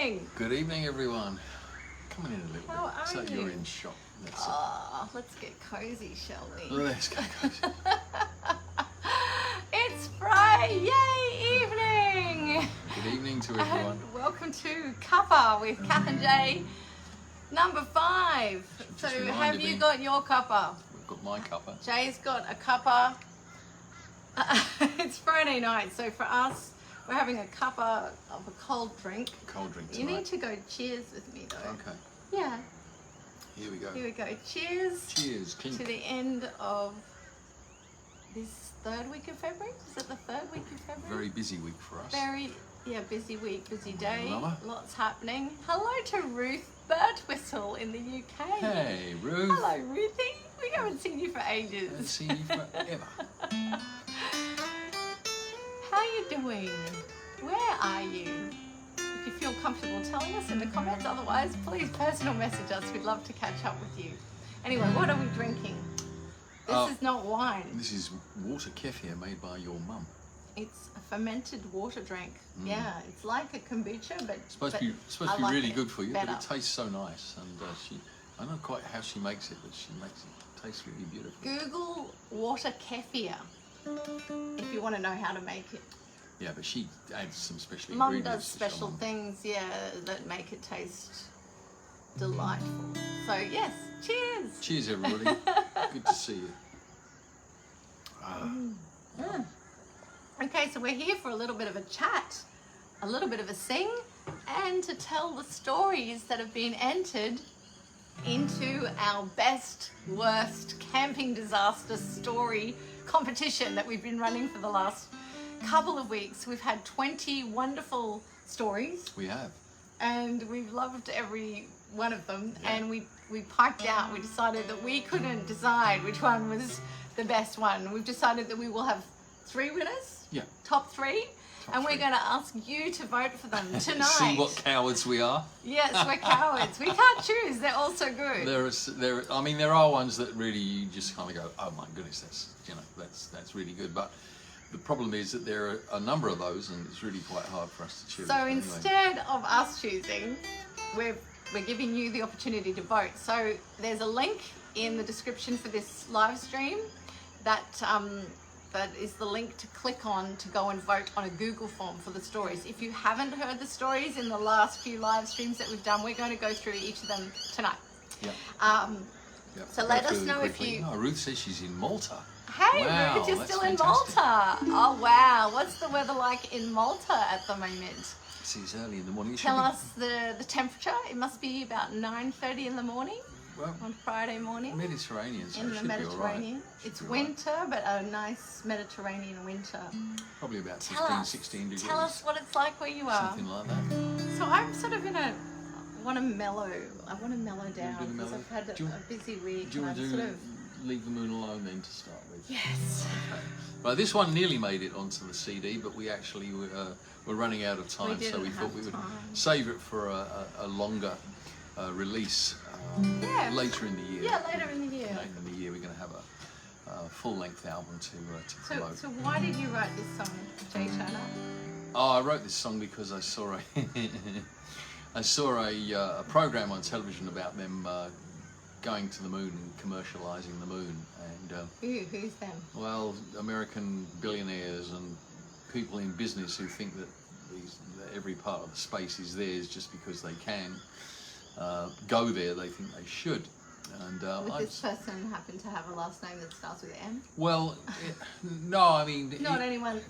evening. Good evening, everyone. Come in a little How bit are so you? you're in shot. That's Oh, let's get cozy, shall we? it. Let's go, guys. It's Friday evening. Good evening to everyone. And welcome to Cuppa with Cath and Jay, number 5. So Just have reminded you me. got your cuppa? We've got my cuppa. Jay's got a cuppa. It's Friday night, so for us, we're having a cuppa of a cold drink. Cold drink You tonight. need to go cheers with me though. Okay, Yeah, here we go. here we go. Cheers. Cheers. Clink. To the end of this third week of February. Is it the third week of February? Very busy week for us. Busy week, busy day. Lover. Lots happening. Hello to Ruth Birdwhistle in the UK. Hey, Ruth. Hello, Ruthie. We haven't seen you for ages. Haven't seen you forever. How you doing? Where are you? If you feel comfortable telling us in the comments, otherwise please personal message us. We'd love to catch up with you. Anyway, what are we drinking? This is not wine. This is water kefir made by your mum. It's a fermented water drink. Yeah, it's like a kombucha, but It's supposed to be I like really it good for you, better. but it tastes so nice. And I don't know quite how she makes it, but she makes it taste really beautiful. Google water kefir if you want to know how to make it. Yeah, but she adds some special Mum ingredients. does which special I'm- things, that make it taste delightful. So yes, cheers. Cheers, everybody. Good to see you. Okay, so we're here for a little bit of a chat, a little bit of a sing, and to tell the stories that have been entered into our best, worst camping disaster story competition that we've been running for the last couple of weeks. We've had 20 wonderful stories We have. and we've loved every one of them. Yeah. And we piped out, we decided that we couldn't decide which one was the best one. We've decided that we will have 3 winners. Yeah. Top 3, and we're 3. going to ask you to vote for them tonight. See what cowards we are. Yes, we're cowards. We can't choose. They're all so good. There are ones that really you just kind of go, oh my goodness, that's really good. But the problem is that there are a number of those, and it's really quite hard for us to choose. So But anyway. instead of us choosing, we're giving you the opportunity to vote. So there's a link in the description for this live stream that is the link to click on to go and vote on a Google form for the stories. If you haven't heard the stories in the last few live streams that we've done, we're going to go through each of them tonight. Yeah. Yeah, So go let us through them know if quickly. you... Oh, Ruth says she's in Malta. Hey Wow, Ruth, you're that's still in fantastic. Malta. Oh wow, what's the weather like in Malta at the moment? It's early in the morning. It should Tell be- us the temperature. It must be about 9:30 in the morning Well, on Friday morning Mediterranean, so in it the should be all right. Mediterranean. Should It's be all right. winter, but a nice Mediterranean winter. Probably about Tell 15, us, 16 degrees. tell us what it's like where you are. Something like that. So I'm sort of I want to mellow down bit of because mellow? I've had Do you- a busy week. Do you want and to I'm sort of leave the moon alone then to start with? yes. Okay. Well, this one nearly made it onto the CD, but we actually were running out of time, so didn't we thought have we would time. save it for a longer release Yeah. later in the year. Yeah, later in the year. Later in the year, we're going to have a full-length album to promote. So why did you write this song, Jay Turner? Oh, I wrote this song because I saw a program on television about them going to the moon and commercializing the moon, and Who's them? well, American billionaires and people in business who think that that every part of the space is theirs just because they can go there. They think they should. And Would this person happen to have a last name that starts with M? well, no, I mean, Not anyone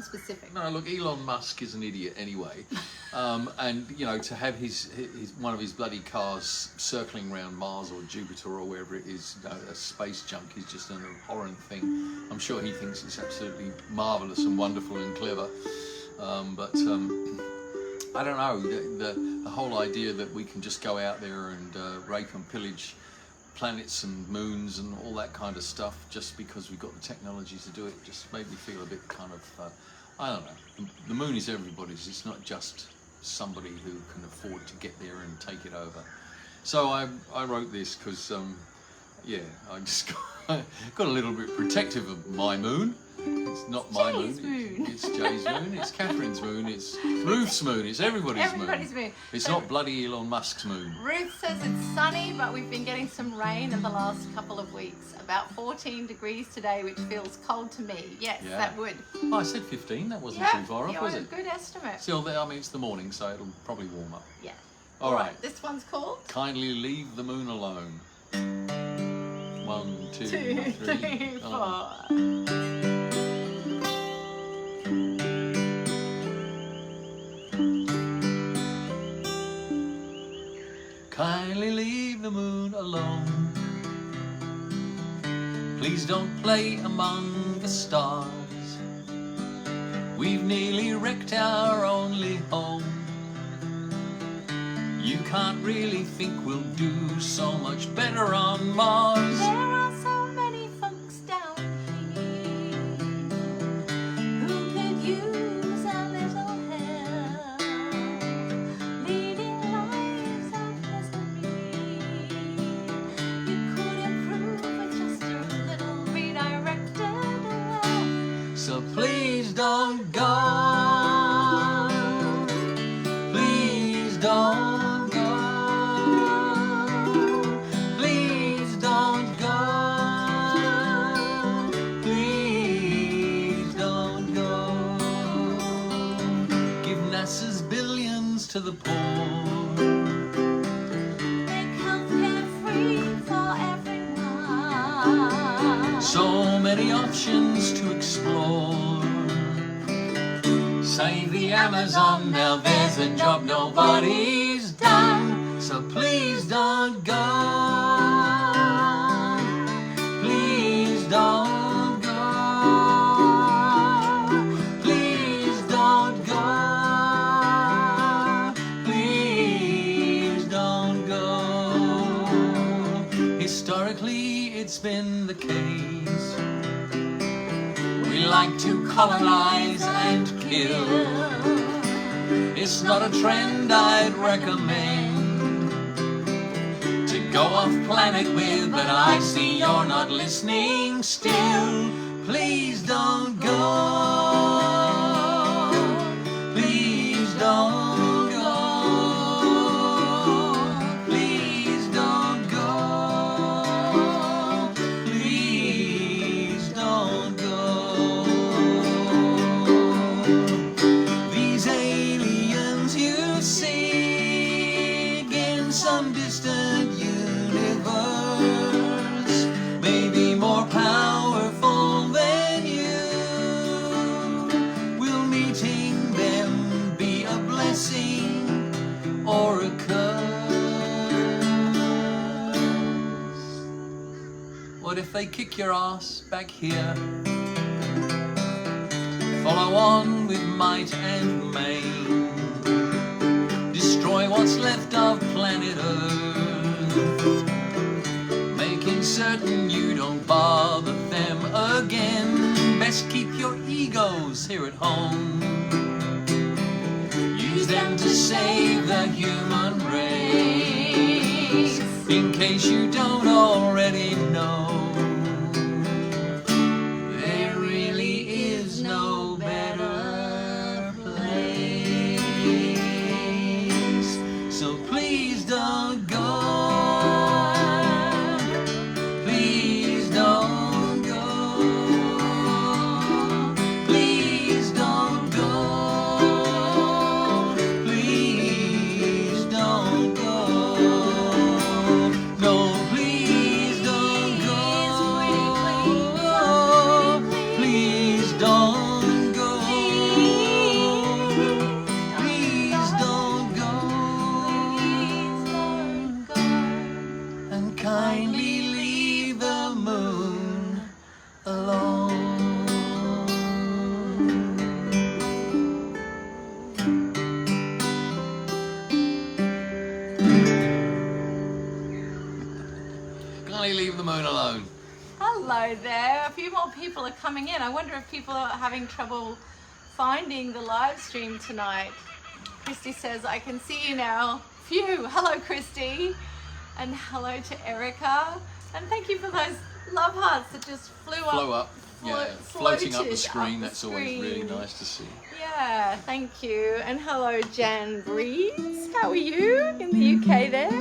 specific. no. Look, Elon Musk is an idiot anyway, and to have his one of his bloody cars circling around Mars or Jupiter or wherever it is, a space junk is just an abhorrent thing. I'm sure he thinks it's absolutely marvelous and wonderful and clever, but I don't know, the whole idea that we can just go out there and rape and pillage planets and moons and all that kind of stuff just because we've got the technology to do it just made me feel a bit kind of, I don't know, the moon is everybody's, it's not just somebody who can afford to get there and take it over. So I wrote this because, I just got a little bit protective of my moon, It's not my Jay's moon. moon. It's Jay's moon. It's Catherine's moon. It's Ruth's moon. It's everybody's moon. It's So not bloody Elon Musk's moon. Ruth says it's sunny, but we've been getting some rain in the last couple of weeks. About 14 degrees today, which feels cold to me. Yes, Yeah. that would. Oh, I said 15. That wasn't Yeah, too far off, you're was a it? good estimate. Still, I mean, it's the morning, so it'll probably warm up. Yeah. All right. This one's called Kindly leave the moon alone. 1, 2, 2, 3, 3, 4. oh. Kindly leave the moon alone. Please don't play among the stars. We've nearly wrecked our only home. You can't really think we'll do so much better on Mars. There are so many folks down here who could use a little help, leading lives of misery. You could improve with just a little redirected love. So please don't go. Please don't go. Please don't go. Please don't go. Give NASA's billions to the poor. Make healthcare free for everyone. So many options to explore. Save the Amazon, now there's a job nobody's done. So please don't go. Please don't go. Please don't go. Please don't go. Historically, it's been the case. We like to colonize and kill. It's not a trend I'd recommend to go off planet with, but I see you're not listening still. Please don't go. Please don't go. Please don't go. Please don't go. These aliens you seek in some distant universe may be more powerful than you. Will meeting them be a blessing or a curse? What if they kick your ass back here? Follow on with might and main. Destroy what's left of planet Earth, making certain you don't bother them again. Best keep your egos here at home. Use them to save the human race. In case you don't already know, there really is no better place. So please don't go. Please don't go. Please don't go. Please don't go. No, please don't go. Please don't go. Please don't go. And kindly leave the moon alone. Kindly leave the moon alone. Hello there. A few more people are coming in. I wonder if people are having trouble finding the live stream tonight. Christy says, I can see you now. Phew. Hello, Christy. And hello to Erica. And thank you for those love hearts that just flew Flow up. floating up the floated screen. up the That's always really screen. nice to see. Yeah, thank you. And hello, Jan Breeze. How are you in the UK there?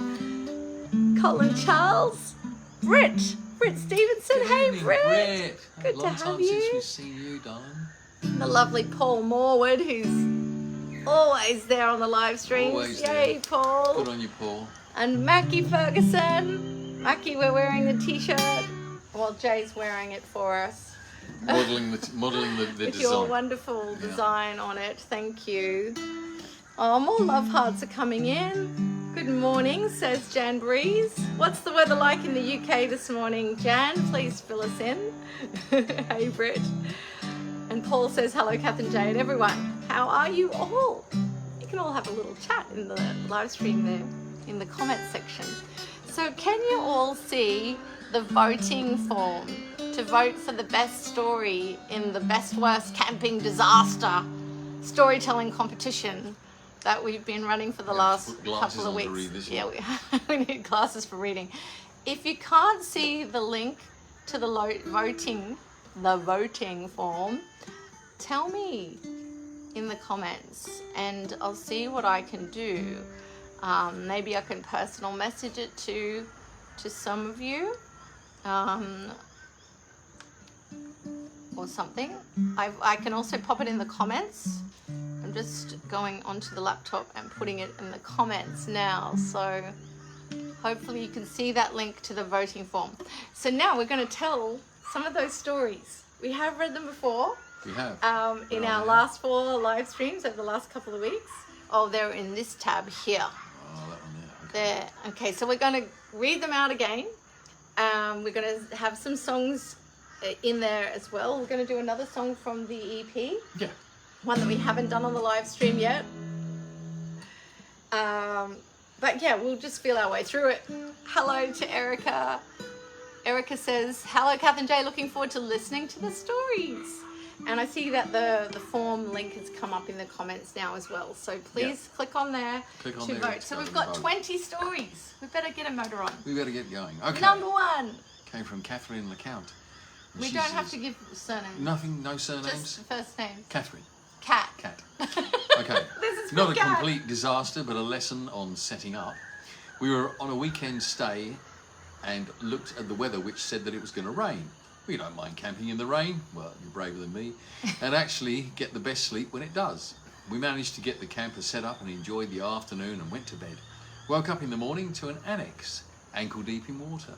Colin Charles. Britt Stevenson. Good Hey, evening, Britt. Good Long to time have since you. we've seen you, darling. The lovely Paul Morwood, who's always there on the live streams. Always Yay, there. Paul. Good on you, Paul. And Mackie Ferguson. Mackie, we're wearing the t-shirt. Well, Jay's wearing it for us. Modelling the With design. your wonderful design on it. Thank you. Oh, more love hearts are coming in. Good morning, says Jan Breeze. What's the weather like in the UK this morning, Jan? Please fill us in. Hey, Britt. And Paul says, hello, Cath and Jay and everyone. How are you all? You can all have a little chat in the live stream there in the comment section. So can you all see the voting form to vote for the best story in the best worst camping disaster storytelling competition that we've been running for the last couple of weeks? Yeah, we need glasses for reading. If you can't see the link to the voting form, tell me in the comments and I'll see what I can do. Maybe I can personal message it to some of you or something. I can also pop it in the comments. I'm just going onto the laptop and putting it in the comments now, so hopefully you can see that link to the voting form. So now we're going to tell some of those stories. We have read them before. We have. In our last 4 live streams over the last couple of weeks. Oh, they're in this tab here. Oh, that one there. Okay. There. Okay, so we're going to read them out again. We're going to have some songs in there as well. We're going to do another song from the EP. Yeah. One that we haven't done on the live stream yet. But yeah, we'll just feel our way through it. Hello to Erica. Erica says, hello, Cath and Jay. Looking forward to listening to the stories. And I see that the form link has come up in the comments now as well. So please click on there to vote. So we've got 20 stories. We better get a motor on. We better get going. Okay. Number 1. Came from Catherine LeCount. We don't have to give surnames. Nothing, no surnames? Just first names. Catherine. Cat. Okay. This is Not a Cat. complete disaster, but a lesson on setting up. We were on a weekend stay and looked at the weather, which said that it was going to rain. We don't mind camping in the rain. Well, you're braver than me. And actually get the best sleep when it does. We managed to get the camper set up and enjoyed the afternoon and went to bed. Woke up in the morning to an annex, ankle deep in water.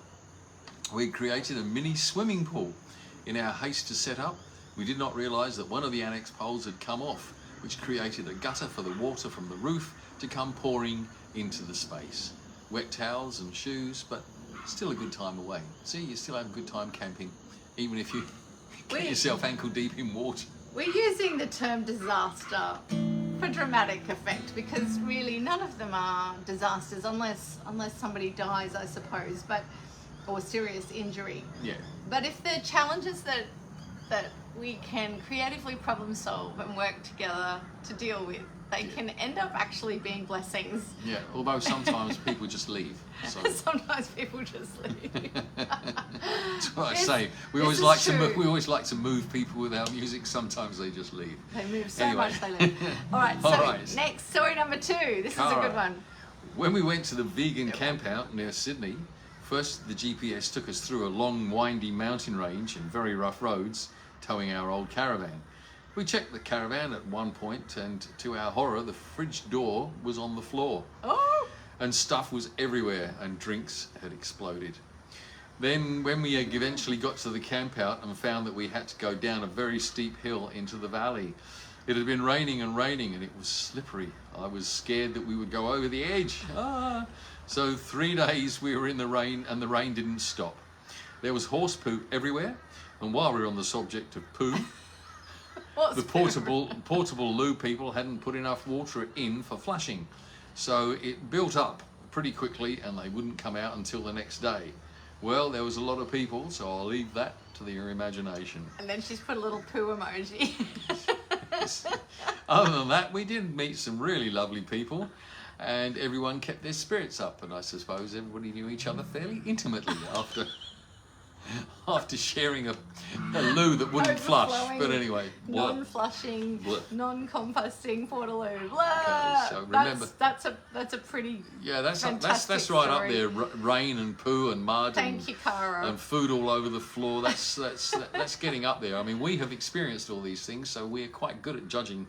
We created a mini swimming pool. In our haste to set up, we did not realise that one of the annex poles had come off, which created a gutter for the water from the roof to come pouring into the space. Wet towels and shoes, but still a good time away. See, you still have a good time camping, even if you get yourself ankle deep in water. We're using the term disaster for dramatic effect because really none of them are disasters unless somebody dies, I suppose, or serious injury. Yeah. But if they're challenges that we can creatively problem solve and work together to deal with, they can end up actually being blessings. Yeah, although sometimes people just leave. So. Sometimes people just leave. That's what I say. We always like to move people with our music. Sometimes they just leave. They move so much they leave. All right. So next story number 2. This is a good one. When we went to the vegan camp out near Sydney, first the GPS took us through a long, windy mountain range and very rough roads, towing our old caravan. We checked the caravan at one point, and to our horror, the fridge door was on the floor. Oh! And stuff was everywhere, and drinks had exploded. Then, when we eventually got to the camp out and found that we had to go down a very steep hill into the valley, it had been raining and raining, and it was slippery. I was scared that we would go over the edge. So 3 days we were in the rain, and the rain didn't stop. There was horse poo everywhere, and while we were on the subject of poo, the portable loo people hadn't put enough water in for flushing, so it built up pretty quickly and they wouldn't come out until the next day. Well, there was a lot of people, so I'll leave that to your imagination. And then she's put a little poo emoji. Other than that, we did meet some really lovely people, and everyone kept their spirits up, and I suppose everybody knew each other fairly intimately after sharing a loo that wouldn't flush. Overflowing, But anyway, non-flushing, Blech. non-composting portaloo. Okay, so remember, that's a pretty that's fantastic right up story. there. Rain and poo and mud. Thank you, Cara. And food all over the floor. That's getting up there. I mean, we have experienced all these things, so we're quite good at judging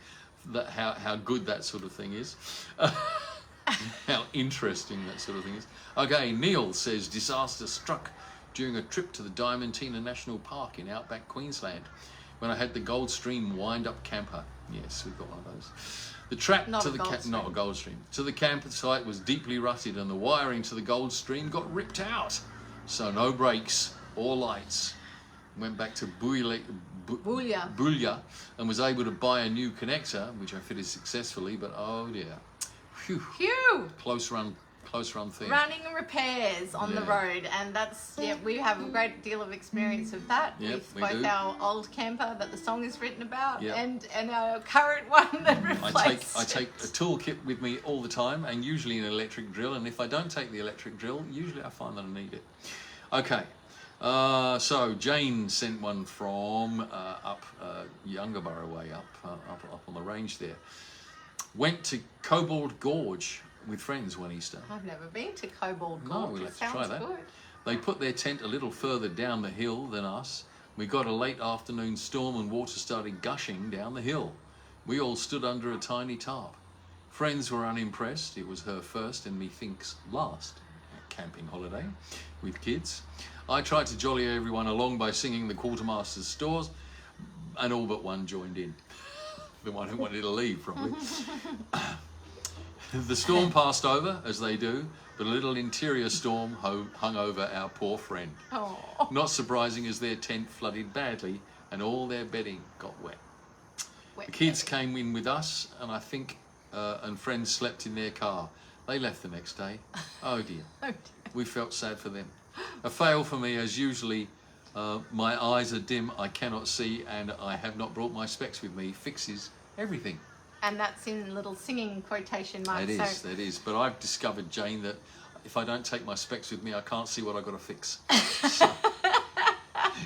that how good that sort of thing is. How interesting that sort of thing is. Okay, Neil says disaster struck during a trip to the Diamantina National Park in outback Queensland when I had the Goldstream wind-up camper. Yes, we've got one of those. The track Not to a the Goldstream. not a Goldstream to the campsite was deeply rutted, and the wiring to the Goldstream got ripped out. So no brakes or lights. Went back to Boulia and was able to buy a new connector, which I fitted successfully. But oh dear, phew, Phew! close run thing. Running repairs on the Yeah. road, and that's we have a great deal of experience of that Yep, with we both do. our old camper that the song is written about, Yep. and our current one that replaced I take a toolkit with me all the time, and usually an electric drill. And if I don't take the electric drill, usually I find that I need it. Okay, so Jane sent one from up Youngaborough way, up on the range there. Went to Cobalt Gorge with friends one Easter. I've never been to Cobalt No, Gorge. we'll It have to try sounds that. good. They put their tent a little further down the hill than us. We got a late afternoon storm and water started gushing down the hill. We all stood under a tiny tarp. Friends were unimpressed. It was her first and methinks last camping holiday with kids. I tried to jolly everyone along by singing the quartermaster's stores, and all but one joined in. The one who wanted to leave, probably. The storm passed over, as they do, but a little interior storm hung over our poor friend. Oh, Not surprising, as their tent flooded badly and all their bedding got wet. wet The kids bedding. came in with us, and I think, and friends slept in their car. They left the next day. Oh dear. Oh, dear. We felt sad for them. A fail for me, as usually my eyes are dim, I cannot see, and I have not brought my specs with me. Fixes everything. And that's in little singing quotation marks. That is. But I've discovered, Jane, that if I don't take my specs with me, I can't see what I've got to fix.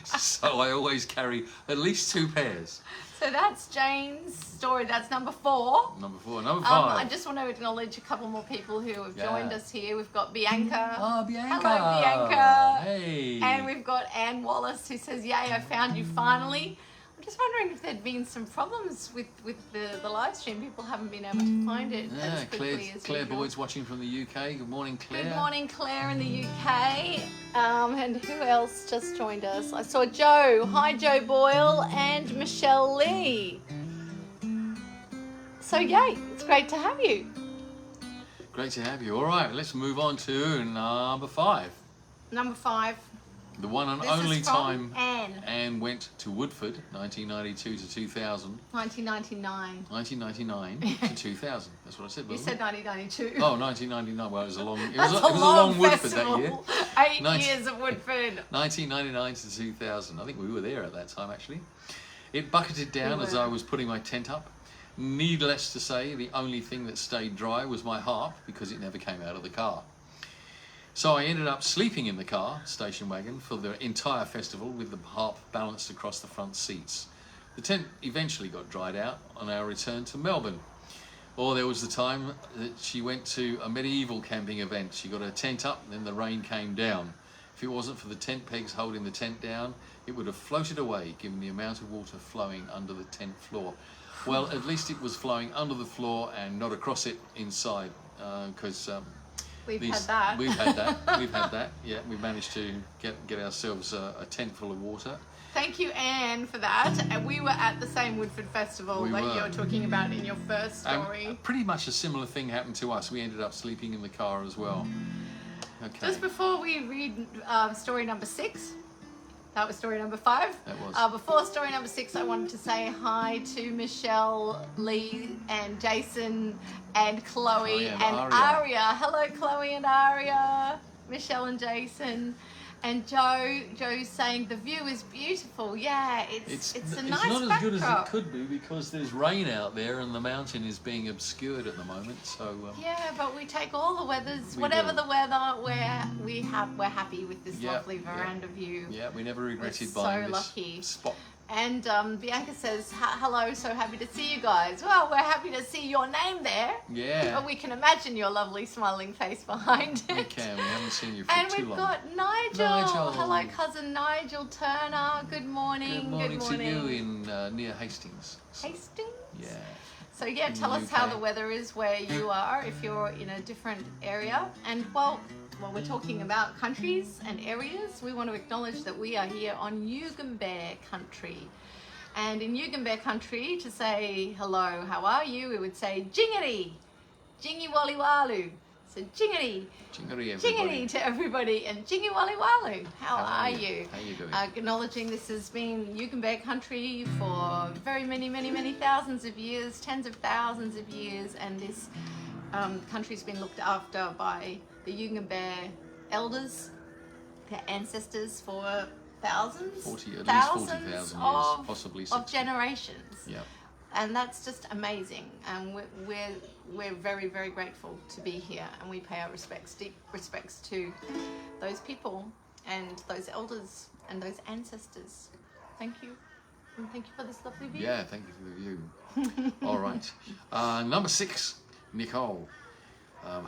So I always carry at least 2 pairs. So that's Jane's story. That's number 4. Number 4. Number 5. I just want to acknowledge a couple more people who have joined us here. We've got Bianca. Oh, Bianca. Hello, Bianca. Hey. And we've got Anne Wallace, who says, "Yay, I found you finally." I'm just wondering if there'd been some problems with the live stream. People haven't been able to find it as quickly as Claire usual. Boyd's watching from the UK. Good morning, Claire. Good morning, Claire in the UK. And who else just joined us? I saw Joe. Hi, Joe Boyle and Michelle Lee. So, yay, it's great to have you. Great to have you. All right, let's move on to number 5. Number 5. The one and This only is from time Anne. Anne went to Woodford, 1992 to 2000. 1999. 1999 to 2000. That's what I said, You wasn't said 1992. it? Oh, 1999. Well, it was a long. It That's was a long Woodford festival. that year. 8 Ninety- years of Woodford. 1999 to 2000. I think we were there at that time, actually. It bucketed down We as were. I was putting my tent up. Needless to say, the only thing that stayed dry was my harp, because it never came out of the car. So I ended up sleeping in the car, station wagon, for the entire festival with the harp balanced across the front seats. The tent eventually got dried out on our return to Melbourne. Or there was the time that she went to a medieval camping event. She got her tent up and then the rain came down. If it wasn't for the tent pegs holding the tent down, it would have floated away, given the amount of water flowing under the tent floor. Well, at least it was flowing under the floor and not across it inside, because We've had that. We've had that. We've had that. Yeah, we managed to get ourselves a tent full of water. Thank you, Anne, for that. And we were at the same Woodford Festival We that were. you were talking about in your first story. Pretty much a similar thing happened to us. We ended up sleeping in the car as well. Okay. Just before we read story number 6, that was story number 5. That was. Before story number 6, I wanted to say hi to Michelle, Lee, and Jason, and Chloe, and and Aria. Aria. Hello, Chloe and Aria, Michelle and Jason. And Joe's saying the view is beautiful. Yeah, it's a nice not as backdrop. good as it could be because there's rain out there and the mountain is being obscured at the moment. So yeah, but we take all the weathers, We whatever do. the weather. We're happy with this Yeah, lovely veranda view. yeah, we never regretted We're buying so this lucky. spot. And Bianca says, hello, so happy to see you guys. Well, we're happy to see your name there. Yeah. But we can imagine your lovely smiling face behind it. We can. We haven't seen you for And too we've long. got Nigel. Hello, cousin Nigel Turner. Good morning. Good morning to you in near Hastings. Hastings? Yeah. So yeah, In tell the us how UK. the weather is where you are, if you're in a different area. And while we're talking about countries and areas, we want to acknowledge that we are here on Yugambeh country. And in Yugambeh country, to say hello, how are you, we would say jingeri, jingy wally walu. So jingeri, Jingary everybody. jingeri to everybody, and jingy wally walu. How are you? How you doing? Acknowledging this has been Yugambeh country for very many thousands of years, tens of thousands of years, and this country's been looked after by the Yugambeh elders, their ancestors for thousands, 40, at least thousands 40,000 years, of, possibly of 60. generations. Yeah. And that's just amazing, and we're very grateful to be here, and we pay our respects, deep respects to those people and those elders and those ancestors. Thank you, and thank you for this lovely view. Yeah, thank you for the view. All right. Number 6, Nicole.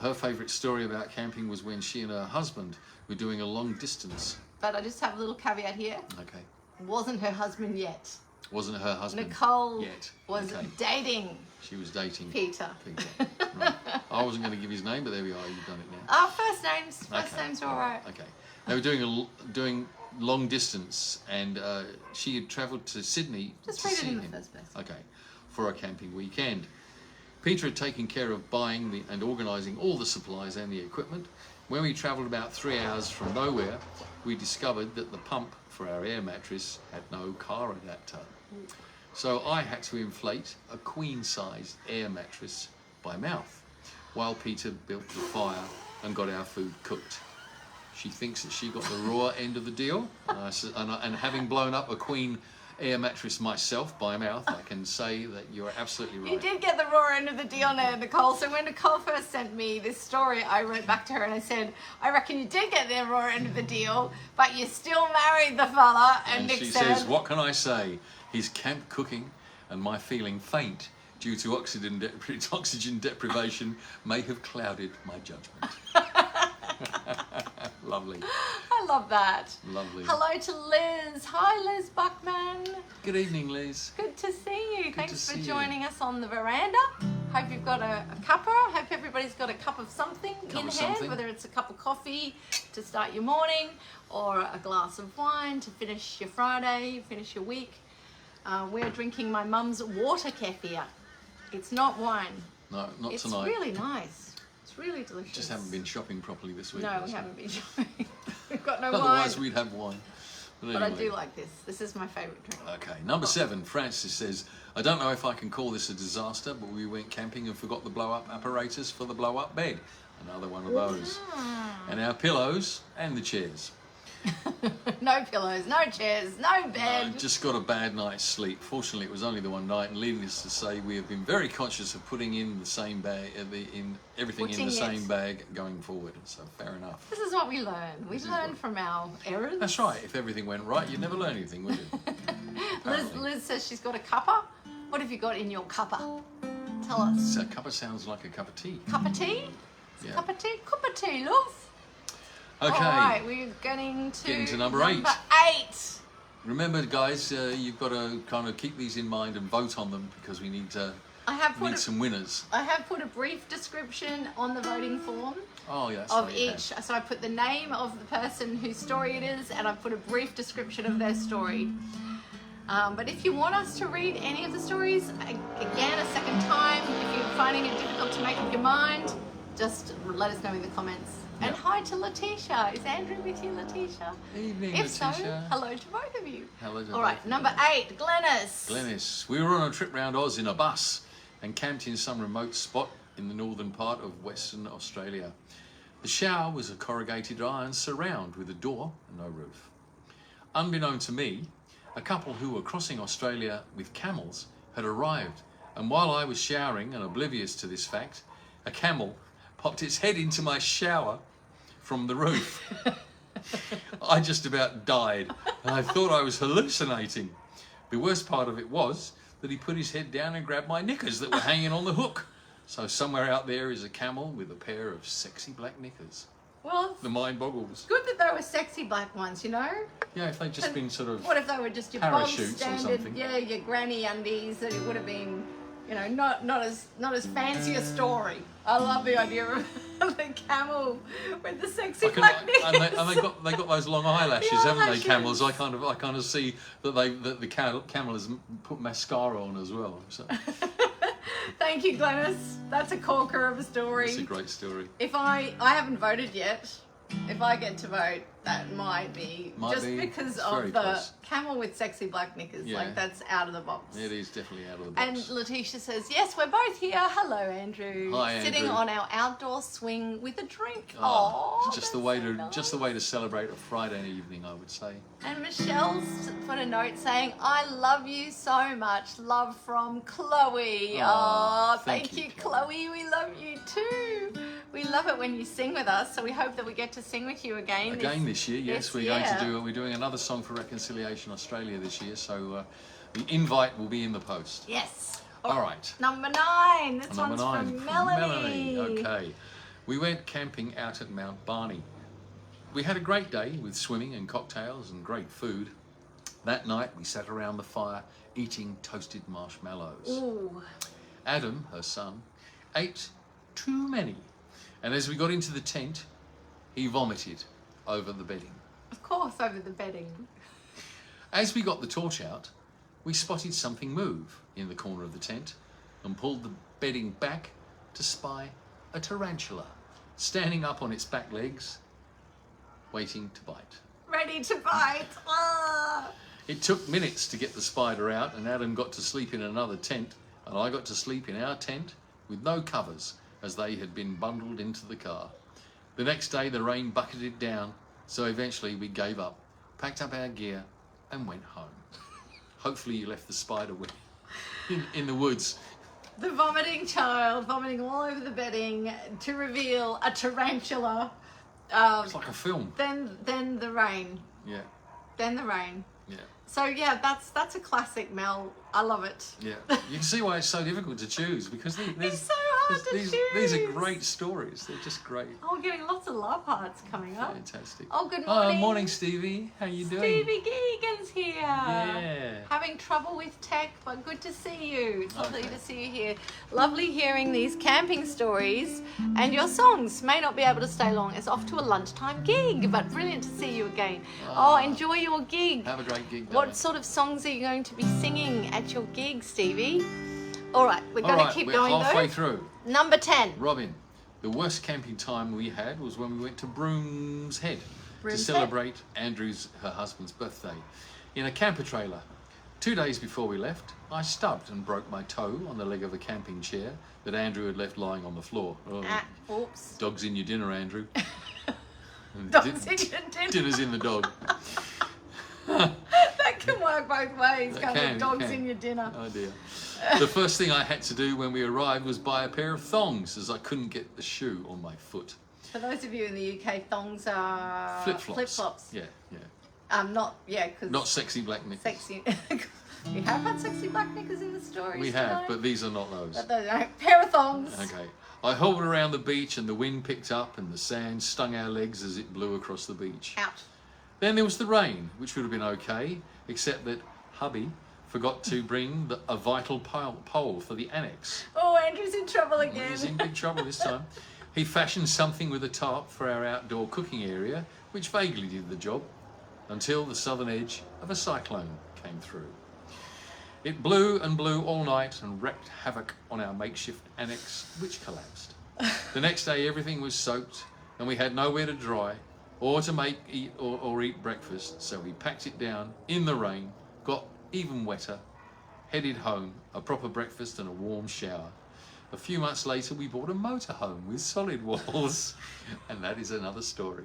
Her favourite story about camping was when she and her husband were doing a long distance. But I just have a little caveat here. Okay. Wasn't her husband yet. Wasn't her husband Nicole yet. was Okay. dating She was dating Peter. Right. I wasn't going to give his name, but there we are. You've done it now. Ah, first names. First Okay. names are all right. Okay. They were doing long distance, and she had travelled to Sydney Just to read it see in the him. first place. Okay, for a camping weekend. Peter had taken care of buying and organising all the supplies and the equipment. When we travelled about 3 hours from nowhere, we discovered that the pump for our air mattress had no car adapter. So I had to inflate a queen-sized air mattress by mouth, while Peter built the fire and got our food cooked. She thinks that she got the raw end of the deal, and having blown up a queen air mattress myself by mouth, I can say that you're absolutely right. You did get the raw end of the deal there, Nicole. So when Nicole first sent me this story, I wrote back to her and I said, I reckon you did get the raw end of the deal, but you still married the fella. And Nick she said, says, what can I say? His camp cooking and my feeling faint due to oxygen deprivation may have clouded my judgment. Lovely. I love that. Lovely. Hello to Liz. Hi, Liz Buckman. Good evening, Liz. Good to see you. Thanks to for see you. joining us on the veranda. Hope you've got a cuppa. Hope everybody's got a cup of something in hand, something. whether it's a cup of coffee to start your morning or a glass of wine to finish your Friday, finish your week. We're drinking my mum's water kefir. It's not wine. No, not It's tonight. really nice. It's really delicious. Just haven't been shopping properly this week. No, that's we all. haven't been shopping. We've got no Otherwise, wine. we'd have wine. But I anyway. do like this. This is my favourite drink. Okay, number 7, Francis says, I don't know if I can call this a disaster, but we went camping and forgot the blow-up apparatus for the blow-up bed. Another one of those. And our pillows and the chairs. No pillows, no chairs, no bed. Just got a bad night's sleep. Fortunately, it was only the one night, and leading us to say we have been very conscious of putting in the same bag, everything in the same bag going forward. So fair enough. This is what we learn. We learn from our errors. That's right. If everything went right, you'd never learn anything, would you? Liz says she's got a cuppa. What have you got in your cuppa? Tell us. So a cuppa sounds like a cup of tea. Cup of tea? Yeah. Cup of tea? Cup of tea, love. Okay. All right, we're getting to number 8. 8. Remember, guys, you've got to kind of keep these in mind and vote on them because we need some winners. I have put a brief description on the voting form Oh, yes. of each. So I put the name of the person whose story it is, and I put a brief description of their story. But if you want us to read any of the stories, again, a second time, if you're finding it difficult to make up your mind, just let us know in the comments. And hi to Letitia. Is Andrew with you, Letitia? Evening, If so, Letitia. hello to both of you. Hello to All right, both of number you. 8, Glenys. Glenys. We were on a trip round Oz in a bus and camped in some remote spot in the northern part of Western Australia. The shower was a corrugated iron surround with a door and no roof. Unbeknown to me, a couple who were crossing Australia with camels had arrived, and while I was showering and oblivious to this fact, a camel popped its head into my shower from the roof. I just about died, and I thought I was hallucinating. The worst part of it was that he put his head down and grabbed my knickers that were hanging on the hook. So somewhere out there is a camel with a pair of sexy black knickers. Well, The mind boggles. good that they were sexy black ones, you know? Yeah, if they'd just been sort of What if they were just your bog parachutes or standard, something. yeah, your granny undies, that it would have been, you know, not as fancy a story. I love the idea of the camel with the sexy black knickers. And they got those long eyelashes, The haven't they? eyelashes. Camels. I kind of see that the camel has put mascara on as well. So Thank you, Glenys. That's a corker of a story. it's a great story. If I haven't voted yet, if I get to vote, that might be because It's of very the close. camel with sexy black knickers. Yeah. Like, that's out of the box. It is definitely out of the box. And Letitia says, yes, we're both here. Hello, Andrew. Hi, Sitting Andrew. on our outdoor swing with a drink. Oh, Oh, just the way to celebrate a Friday evening, I would say. And Michelle's put a note saying, I love you so much. Love from Chloe. Oh, Oh, thank you, Chloe. We love you too. We love it when you sing with us, so we hope that we get to sing with you again. This year, yes, we're doing another song for Reconciliation Australia this year, so the invite will be in the post. Yes. All right. Number 9. This Number one's 9 from Melanie. Okay. We went camping out at Mount Barney. We had a great day with swimming and cocktails and great food. That night we sat around the fire eating toasted marshmallows. Ooh. Adam, her son, ate too many. And as we got into the tent, he vomited over the bedding. Of course, over the bedding. As we got the torch out, we spotted something move in the corner of the tent and pulled the bedding back to spy a tarantula standing up on its back legs, waiting to bite. Ready to bite. Ah. It took minutes to get the spider out, and Adam got to sleep in another tent, and I got to sleep in our tent with no covers as they had been bundled into the car. The next day the rain bucketed down, so eventually we gave up, packed up our gear and went home. Hopefully you left the spider in the woods. The vomiting child, vomiting all over the bedding to reveal a tarantula. It's like a film. Then the rain. Yeah, Then the rain. yeah, So yeah, that's a classic, Mel. I love it. yeah. You can see why it's so difficult to choose, because It's so hard to these choose. are great stories. They're just great. Oh, we're getting lots of love hearts coming up. Fantastic. Oh, good morning. Morning, Stevie. How you doing? Stevie Geegan's here. Yeah. Having trouble with tech, but good to see you. It's lovely Okay. to see you here. Lovely hearing these camping stories, and your songs may not be able to stay long. It's off to a lunchtime gig, but brilliant to see you again. Oh, enjoy your gig. Have a great gig. What darling. sort of songs are you going to be singing at your gig, Stevie? All right, we're All going right, to keep we're going halfway though. through. Number 10. Robin, the worst camping time we had was when we went to Broom's Head Broom's to Head. celebrate her husband's birthday in a camper trailer. 2 days before we left, I stubbed and broke my toe on the leg of a camping chair that Andrew had left lying on the floor. Oh, Oops. dog's in your dinner, Andrew. And Dog's in your dinner. Dinner's in the dog. That can work both ways, It can't can, it? it Dogs can. in your dinner. Oh dear. The first thing I had to do when we arrived was buy a pair of thongs, as I couldn't get the shoe on my foot. For those of you in the UK, thongs are Flip-flops. Flip-flops. Yeah, yeah. Because Not sexy black knickers. sexy. We have had sexy black knickers in the stories. We have, tonight. but these are not those. But those are pair of thongs. Okay. I hobbled around the beach and the wind picked up and the sand stung our legs as it blew across the beach. Out. Then there was the rain, which would have been okay, except that hubby forgot to bring a vital pole for the annex. Oh, Andrew's in trouble again. He's in big trouble this time. He fashioned something with a top for our outdoor cooking area, which vaguely did the job, until the southern edge of a cyclone came through. It blew and blew all night and wreaked havoc on our makeshift annex, which collapsed. The next day everything was soaked and we had nowhere to dry or to eat breakfast, so we packed it down in the rain, got even wetter, headed home, a proper breakfast and a warm shower. A few months later, we bought a motorhome with solid walls, and that is another story.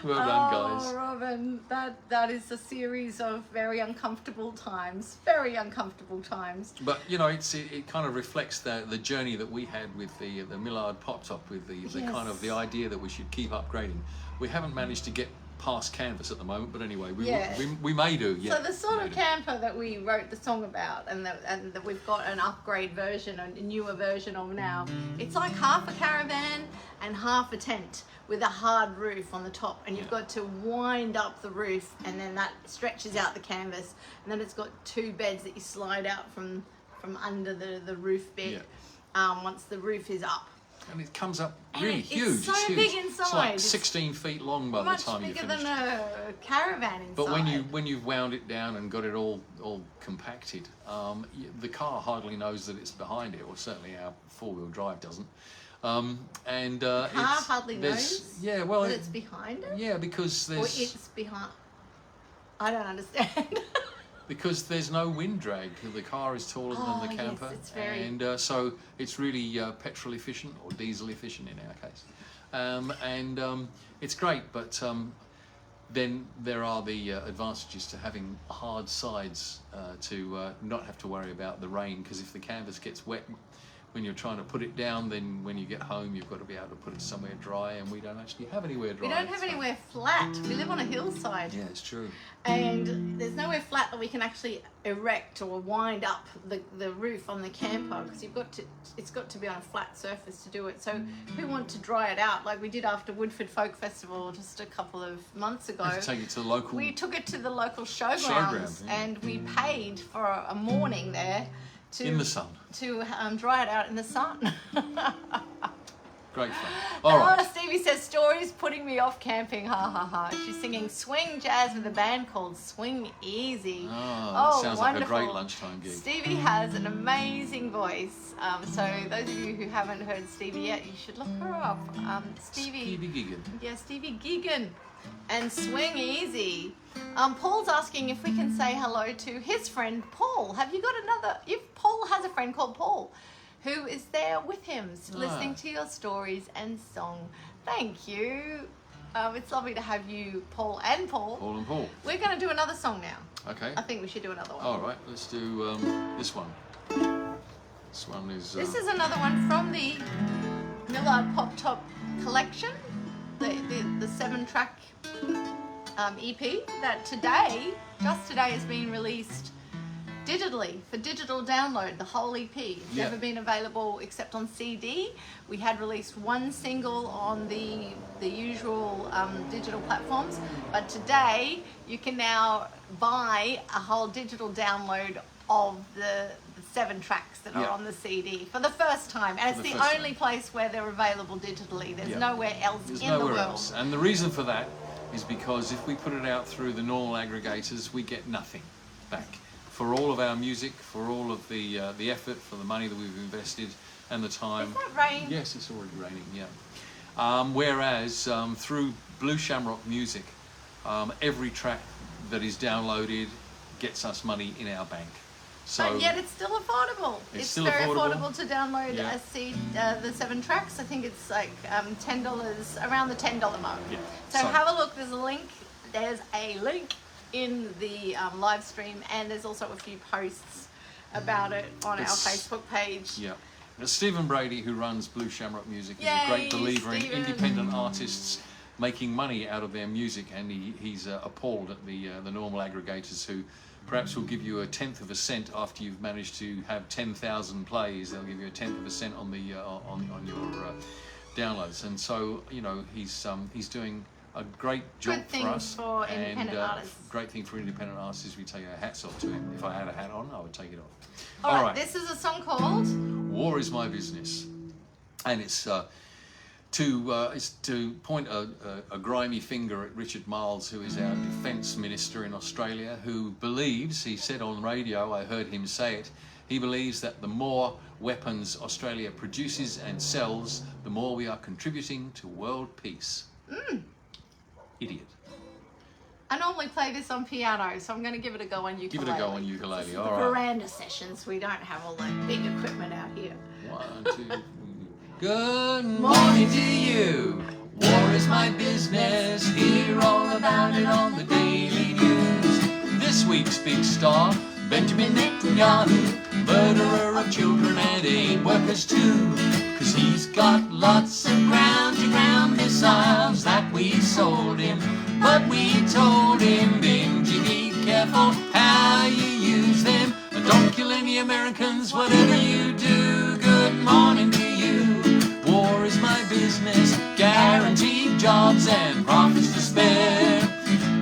Well done, guys. Oh, Robin, that is a series of very uncomfortable times. Very uncomfortable times. But you know, it kind of reflects the journey that we had with the Millard pop top, with the kind of the idea that we should keep upgrading. We haven't managed to get past canvas at the moment, but anyway, we may do. Yeah. So the sort of camper that we wrote the song about, and that we've got an upgrade version, a newer version of now, it's like half a caravan and half a tent with a hard roof on the top, and you've got to wind up the roof, and then that stretches out the canvas, and then it's got 2 beds that you slide out from under the roof bed once the roof is up. And it comes up really huge. It's so huge. big inside. It's like 16 feet long by the time you finish. finish. Much bigger than a caravan inside. But when you've wound it down and got it all compacted, the car hardly knows that it's behind it, or certainly our 4-wheel drive doesn't. The car hardly knows. Yeah, well, that it's behind it. Yeah, because there's. Or it's behind. I don't understand. Because there's no wind drag. The car is taller than the camper, yes, it's very... and so it's really petrol efficient or diesel efficient in our case, it's great. But then there are the advantages to having hard sides to not have to worry about the rain, because if the canvas gets wet when you're trying to put it down, then when you get home you've got to be able to put it somewhere dry, and we don't actually have anywhere dry. We don't have anywhere flat. We live on a hillside. Yeah, it's true. And there's nowhere flat that we can actually erect or wind up the roof on the camper, because it's got to be on a flat surface to do it. So if we want to dry it out, like we did after Woodford Folk Festival just a couple of months ago, take it to the local. We took it to the local showgrounds, and we paid for a morning there. In the sun. To dry it out in the sun. Great fun. All right. Stevie says, stories putting me off camping. Ha ha ha. She's singing swing jazz with a band called Swing Easy. Oh, sounds wonderful. like a great lunchtime gig. Stevie has an amazing voice. So those of you who haven't heard Stevie yet, you should look her up. Stevie Gigan. Yeah, Stevie Gigan. And Swing Easy. Paul's asking if we can say hello to his friend Paul. Have you got another? Paul has a friend called Paul who is there with him, listening to your stories and song. Thank you. It's lovely to have you, Paul and Paul. Paul and Paul. We're going to do another song now. Okay. I think we should do another one. All right, let's do this one. This one is... This is another one from the Millard Pop Top collection, the 7-track EP that just today has been released digitally for digital download. The whole EP. It's never been available except on CD. We had released one single on the usual digital platforms, but today you can now buy a whole digital download of the 7 tracks that are on the CD for the first time, and it's the only place where they're available digitally. There's nowhere else in the world. And the reason for that is because if we put it out through the normal aggregators, we get nothing back for all of our music, for all of the effort, for the money that we've invested and the time. Is that rain? Yes, it's already raining. Yeah. Whereas through Blue Shamrock Music, every track that is downloaded gets us money in our bank. So, but yet it's still affordable. It's still very affordable to download the 7 tracks. I think it's like $10, around the $10 mark. Yeah. So have a look. There's a link in the live stream, and there's also a few posts about it on our Facebook page. Yeah. Now, Stephen Brady, who runs Blue Shamrock Music, is a great believer in independent artists making money out of their music, and he's appalled at the normal aggregators who perhaps will give you 1/10 of a cent after you've managed to have 10,000 plays. They'll give you 1/10 of a cent on the on your downloads, and so he's doing a great job for us. For independent artists. Great thing for independent artists. We take our hats off to him. If I had a hat on, I would take it off. All right. This is a song called "War Is My Business," and it's to point a grimy finger at Richard Marles, who is our defence minister in Australia, who believes, he said on radio, I heard him say it, he believes that the more weapons Australia produces and sells, the more we are contributing to world peace. Idiot. I normally play this on piano, so I'm going to give it a go on ukulele. Give it a go on ukulele, all right. Veranda sessions, we don't have all that big equipment out here. 1, 2, 3. Good morning to you. War is my business. Hear all about it on the daily news. This week's big star, Benjamin Netanyahu, murderer of children and aid workers too. 'Cause he's got lots of ground-to-ground missiles that we sold him. But we told him, Benji, be careful how you use them. And don't kill any Americans, whatever you do. Good morning to you. War is my business. Guaranteed jobs and profits to spare.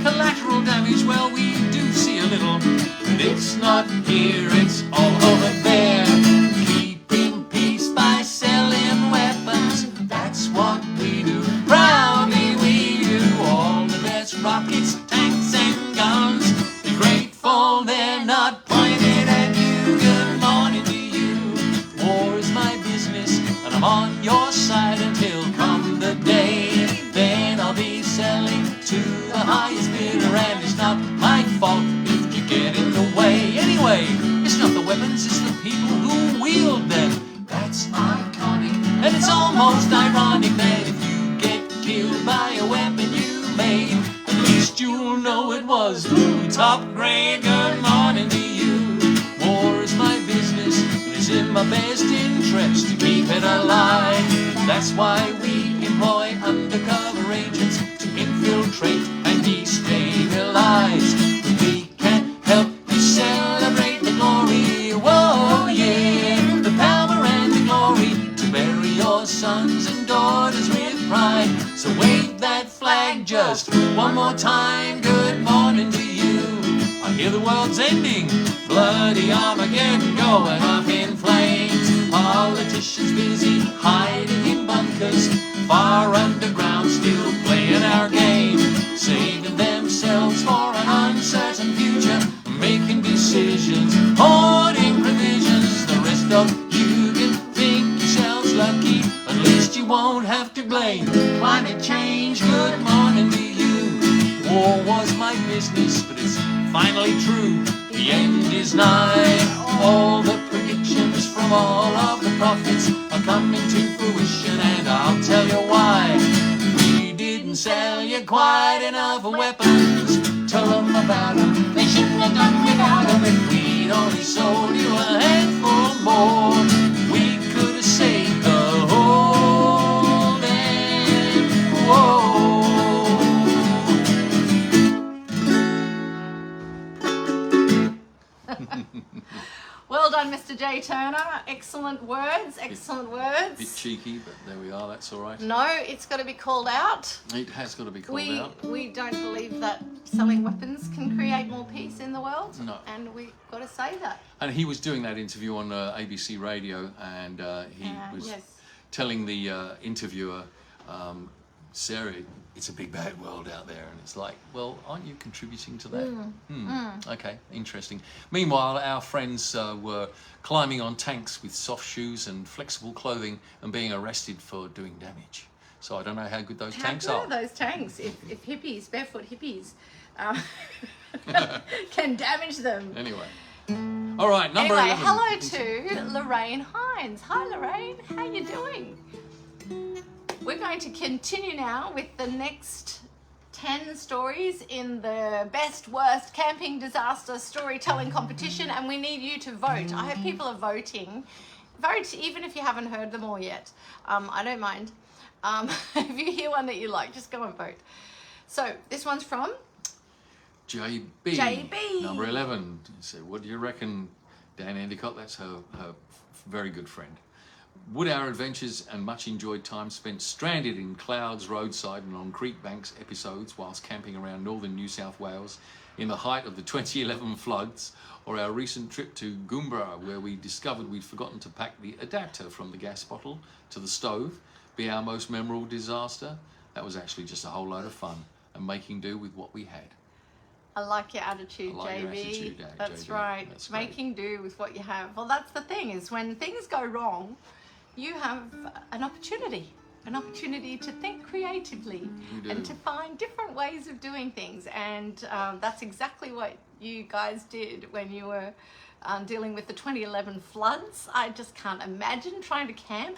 Collateral damage, well, we do see a little. But it's not here, it's all over there. Keeping peace by selling weapons. That's what we do. Proudly we do. All the best rockets, tanks and guns. Be grateful they're not pointed at you. Good morning to you. War is my business, and I'm on your side until come the day. Then I'll be selling to the highest bidder, and it's not my fault if you get in the way. Anyway, it's not the weapons, it's the people who wield them. That's iconic, and it's almost ironic that if you get killed by a weapon you made, at least you'll know it was top grade. Good morning to you. War is my business, and it's in my best interest to keep it alive. That's why we employ undercover agents to infiltrate and destabilize. We can't help but celebrate the glory. Whoa, yeah, the power and the glory to bury your sons and daughters with pride. So wave that flag just one more time. Good morning to you. I hear the world's ending. Bloody Armageddon going up in flames. Politicians busy hiding in bunkers, far underground, still playing our game, saving themselves for an uncertain future, making decisions, hoarding provisions. The rest of you can think yourselves lucky, at least you won't have to blame climate change. Good morning to you. War was my business, but it's finally true. The end is nigh. All the predictions from all of the prophets are coming to fruition, and I'll tell you why. We didn't sell you quite enough weapons. Tell them about them. They shouldn't have done without them. If we'd only sold you a handful more, we could have saved the whole damn war. Well done, Mr. J. Turner. Excellent words, excellent words. Bit cheeky, but there we are, that's all right. No, it's got to be called out. It has got to be called out. We don't believe that selling weapons can create more peace in the world. No. And we've got to say that. And he was doing that interview on ABC Radio, and he was telling the interviewer, Sarah, it's a big bad world out there. And it's like, well, aren't you contributing to that? Okay, interesting. Meanwhile, our friends were climbing on tanks with soft shoes and flexible clothing and being arrested for doing damage. So I don't know how good those tanks are. How good are those tanks if hippies, barefoot hippies, can damage them? Anyway. All right, number 11. Hello to Lorraine Hines. Hi, Lorraine. How you doing? We're going to continue now with the next 10 stories in the best, worst camping disaster storytelling competition, and we need you to vote. I hope people are voting. Vote even if you haven't heard them all yet. I don't mind. If you hear one that you like, just go and vote. So this one's from JB. Number 11. So what do you reckon, Dan Endicott? That's her very good friend. Would our adventures and much enjoyed time spent stranded in clouds, roadside and on creek banks episodes whilst camping around northern New South Wales in the height of the 2011 floods, or our recent trip to Goombra where we discovered we'd forgotten to pack the adapter from the gas bottle to the stove, be our most memorable disaster? That was actually just a whole load of fun and making do with what we had. I like your attitude, JB. That's right. That's making do with what you have. Well, that's the thing, is when things go wrong, you have an opportunity to think creatively and to find different ways of doing things. And that's exactly what you guys did when you were dealing with the 2011 floods. I just can't imagine trying to camp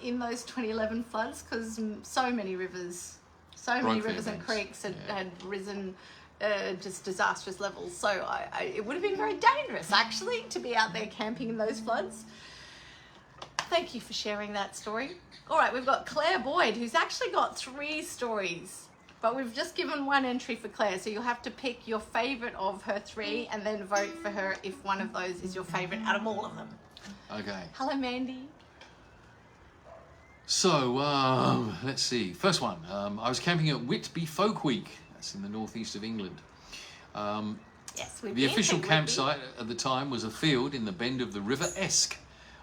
in those 2011 floods, because so many rivers and creeks had risen just disastrous levels. So it would have been very dangerous, actually, to be out there camping in those floods. Thank you for sharing that story. All right, we've got Claire Boyd, who's actually got 3 stories, but we've just given 1 entry for Claire, so you'll have to pick your favourite of her 3 and then vote for her if one of those is your favourite out of all of them. Okay. Hello, Mandy. So, let's see. First one, I was camping at Whitby Folk Week. That's in the northeast of England. Yes, we've The been official to campsite at the time was a field in the bend of the River Esk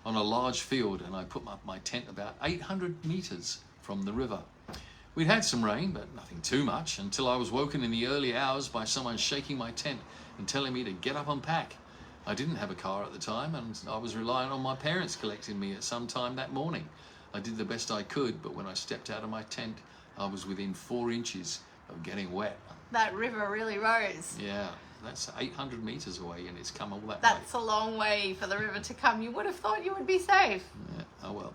on a large field, and I put up my tent about 800 metres from the river. We'd had some rain, but nothing too much, until I was woken in the early hours by someone shaking my tent and telling me to get up and pack. I didn't have a car at the time, and I was relying on my parents collecting me at some time that morning. I did the best I could, but when I stepped out of my tent, I was within 4 inches of getting wet. That river really rose. Yeah, that's 800 metres away, and it's come all that way. That's a long way for the river to come. You would have thought you would be safe. Yeah, oh well.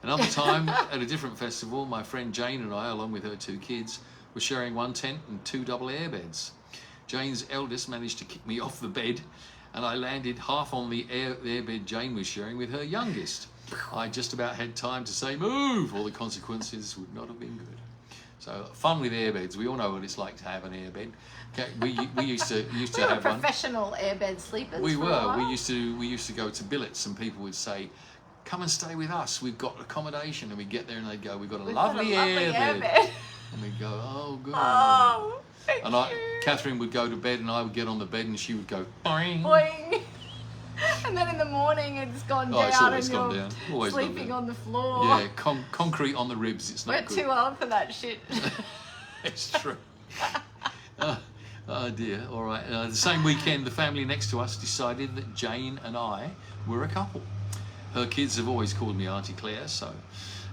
Another time, at a different festival, my friend Jane and I, along with her 2 kids, were sharing 1 tent and 2 double air beds. Jane's eldest managed to kick me off the bed, and I landed half on the air bed Jane was sharing with her youngest. I just about had time to say move, or the consequences would not have been good. So fun with airbeds. We all know what it's like to have an airbed. We used to have one. Professional airbed sleepers. We were. We used to go to billets, and people would say, "Come and stay with us. We've got accommodation." And we'd get there, and they'd go, "We've got a lovely airbed." And we'd go, "Oh, good." Oh, thank you. Catherine would go to bed, and I would get on the bed, and she would go boing. Boing. And then in the morning it's gone down, it's always and gone you're down. Always sleeping on the floor. Yeah, concrete on the ribs. It's not We're good. too old for that shit. It's true. Oh dear. All right. The same weekend, the family next to us decided that Jane and I were a couple. Her kids have always called me Auntie Claire, so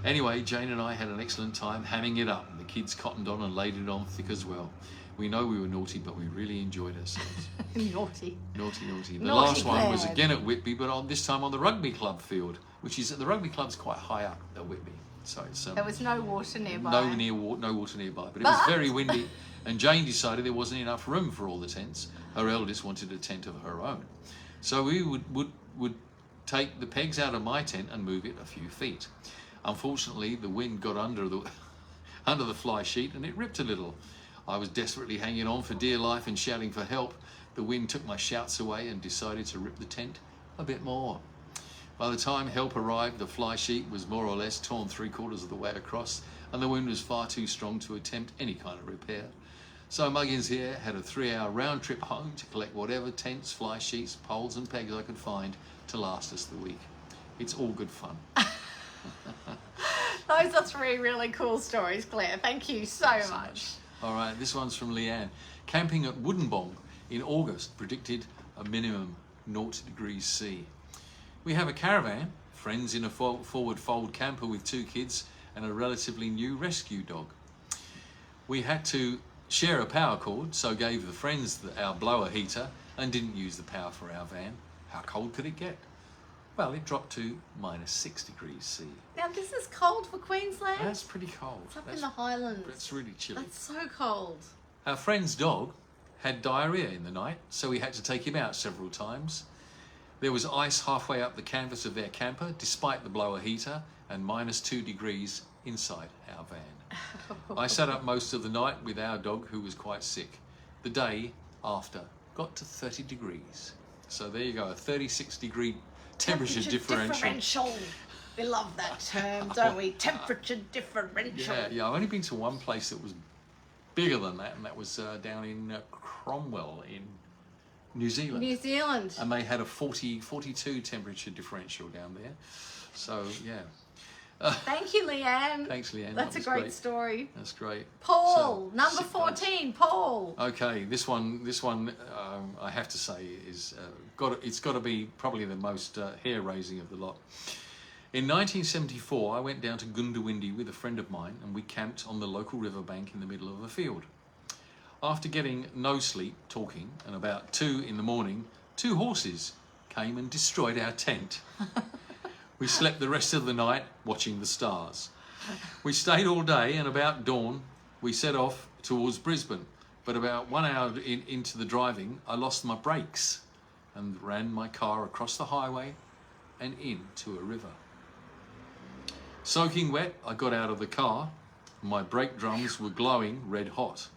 anyway, Jane and I had an excellent time hamming it up. The kids cottoned on and laid it on thick as well. We know we were naughty, but we really enjoyed ourselves. Naughty. Naughty. The Naughty last one Claire. was again at Whitby, but this time on the rugby club field, which is the rugby club's quite high up at Whitby, so it's There was no water nearby. no water nearby, but it was very windy, and Jane decided there wasn't enough room for all the tents. Her eldest wanted a tent of her own, so we would take the pegs out of my tent and move it a few feet. Unfortunately, the wind got under the fly sheet and it ripped a little. I was desperately hanging on for dear life and shouting for help. The wind took my shouts away and decided to rip the tent a bit more. By the time help arrived, the fly sheet was more or less torn 3/4 of the way across, and the wind was far too strong to attempt any kind of repair. So Muggins here had a 3-hour round trip home to collect whatever tents, fly sheets, poles and pegs I could find to last us the week. It's all good fun. Those are 3 really cool stories, Claire. Thank you so much. All right, this one's from Leanne. Camping at Woodenbong in August, predicted a minimum 0 degrees C. We have a caravan, friends in a forward fold camper with 2 kids and a relatively new rescue dog. We had to share a power cord, so gave the friends our blower heater and didn't use the power for our van. How cold could it get? Well, it dropped to -6 degrees C. Now, this is cold for Queensland. That's pretty cold. It's up in the Highlands. That's really chilly. That's so cold. Our friend's dog had diarrhea in the night, so we had to take him out several times. There was ice halfway up the canvas of their camper, despite the blower heater, and -2 degrees inside our van. I sat up most of the night with our dog, who was quite sick. The day after got to 30 degrees. So there you go, a 36-degree temperature differential. We love that term, don't we? Temperature differential. Yeah, I've only been to one place that was bigger than that, and that was down in Cromwell in New Zealand. New Zealand. And they had a 42 temperature differential down there. So, yeah. Thank you, Leanne. Thanks, Leanne. That's a great story. That's great. Paul, number 14, Paul. Okay, this one, I have to say is it's got to be probably the most hair-raising of the lot. In 1974, I went down to Goondiwindi with a friend of mine, and we camped on the local riverbank in the middle of a field. After getting no sleep, talking, and about 2 in the morning, 2 horses came and destroyed our tent. We slept the rest of the night watching the stars. We stayed all day, and about dawn we set off towards Brisbane. But about 1 hour into the driving, I lost my brakes and ran my car across the highway and into a river. Soaking wet, I got out of the car. My brake drums were glowing red hot.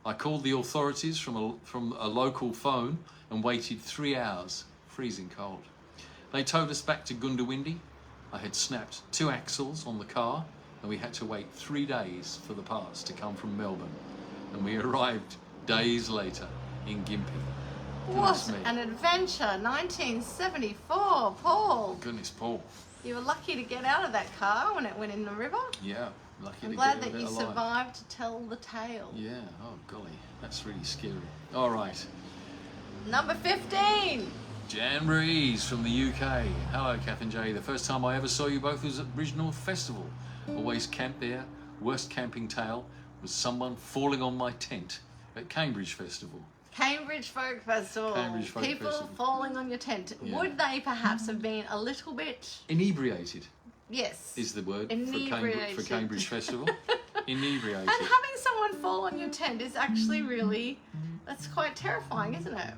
I called the authorities from a local phone and waited 3 hours, freezing cold. They towed us back to Gundawindi. I had snapped 2 axles on the car, and we had to wait 3 days for the parts to come from Melbourne. And we arrived days later in Gympie. What an adventure! 1974, Paul. Goodness, Paul. You were lucky to get out of that car when it went in the river. Yeah, lucky I'm to glad get that you alive. survived to tell the tale. Yeah, oh golly, that's really scary. All right. Number 15. Jan Breeze from the UK. Hello, Cath and Jay. The first time I ever saw you both was at Bridgenorth Festival. Always camped there. Worst camping tale was someone falling on my tent at Cambridge Festival. Cambridge Folk Festival. Cambridge Folk People Festival. falling on your tent. Yeah. Would they perhaps have been a little bit? Inebriated Yes. is the word Inebriated. for Cambridge Festival. Inebriated. And having someone fall on your tent is actually really, that's quite terrifying, isn't it?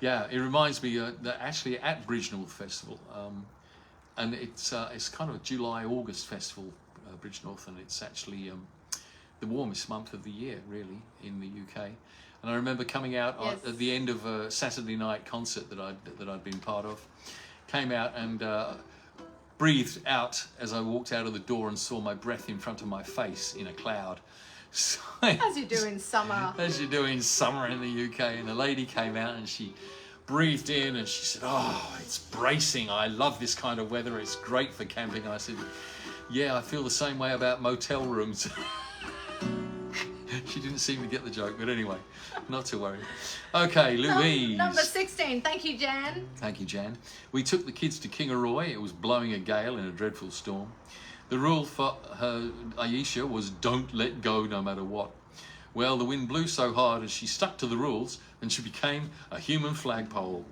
Yeah, it reminds me that actually at Bridgenorth Festival, and it's kind of a July-August festival, Bridgenorth, and it's actually the warmest month of the year, really, in the UK. And I remember coming out Yes. at the end of a Saturday night concert that I'd been part of, came out and breathed out as I walked out of the door and saw my breath in front of my face in a cloud. So, As you do in summer. as you do in summer in the UK. And a lady came out and she breathed in and she said, "Oh, it's bracing. I love this kind of weather. It's great for camping." I said, "Yeah, I feel the same way about motel rooms." She didn't seem to get the joke, but anyway, not to worry. Okay, Louise. Number 16. Thank you, Jan. Thank you, Jan. We took the kids to Kingaroy. It was blowing a gale in a dreadful storm. The rule for her, Aisha, was don't let go no matter what. Well, the wind blew so hard and she stuck to the rules and she became a human flagpole.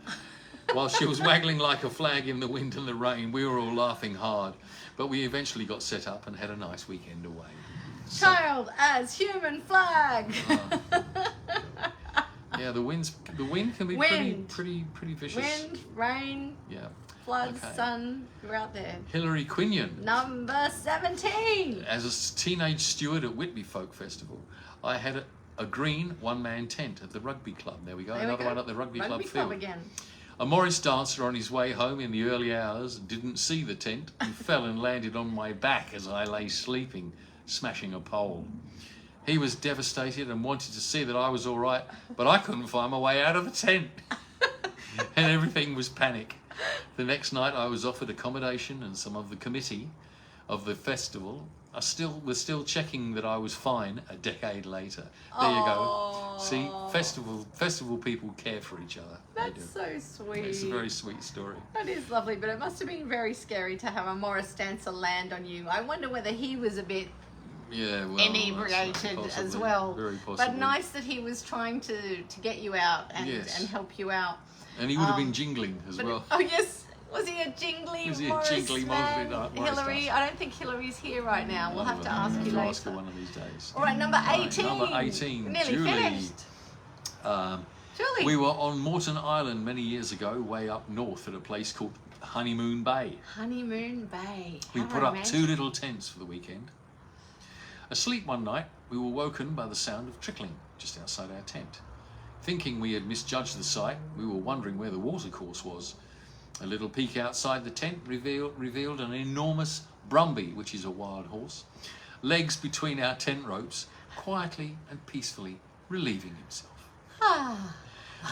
While she was waggling like a flag in the wind and the rain, we were all laughing hard. But we eventually got set up and had a nice weekend away. So, Child as human flag. yeah, the wind can be Wind. pretty vicious. Wind, rain, Yeah. flood, Okay. sun. You're out there. Hilary Quinion. Number 17. As a teenage steward at Whitby Folk Festival, I had a green one-man tent at the rugby club. There we go, There we another go. one at the rugby club Rugby field. club again. A Morris dancer on his way home in the early hours didn't see the tent and fell and landed on my back as I lay sleeping, smashing a pole. He was devastated and wanted to see that I was all right, but I couldn't find my way out of the tent. And everything was panic. The next night I was offered accommodation, and some of the committee of the festival were still checking that I was fine a decade later. There you go. See, festival people care for each other. They do. That's so sweet. It's a very sweet story. That is lovely, but it must have been very scary to have a Morris dancer land on you. I wonder whether he was a bit Yeah, well, inebriated possibly, as well. Very possibly. But nice that he was trying to get you out and, Yes. and help you out. And he would have been jingling as But, well. oh yes, was he a jingly Was he a Morris jingly man? Morris Hillary, dancer? I don't think Hillary's here right now. We'll have to ask you I'll ask her later. one of these days. All right, number 18. Number 18, We're nearly Julie. finished. Julie. We were on Moreton Island many years ago, way up north at a place called Honeymoon Bay. Honeymoon Bay. We How put up romantic. 2 little tents for the weekend. Asleep one night, we were woken by the sound of trickling just outside our tent. Thinking we had misjudged the site, we were wondering where the watercourse was. A little peek outside the tent revealed an enormous brumby, which is a wild horse, legs between our tent ropes, quietly and peacefully relieving himself. Ah.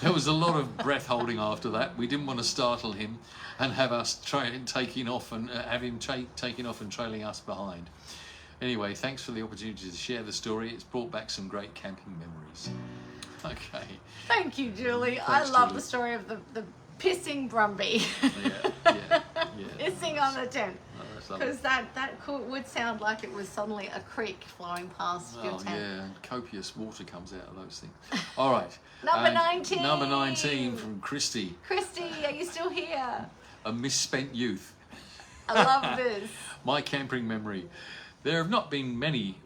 There was a lot of breath holding after that. We didn't want to startle him and have us taking off and have him taking off and trailing us behind. Anyway, thanks for the opportunity to share the story. It's brought back some great camping memories. Okay. Thank you, Julie. Thanks, I love Julie. the story of the pissing Brumby. Yeah. Pissing on the tent. Oh, that's Lovely. Because that would sound like it was suddenly a creek flowing past your tent. Yeah, and copious water comes out of those things. All right. Number And 19. Number 19 from Christy. Christy, are you still here? A misspent youth. I love this. My camping memory. There have not been many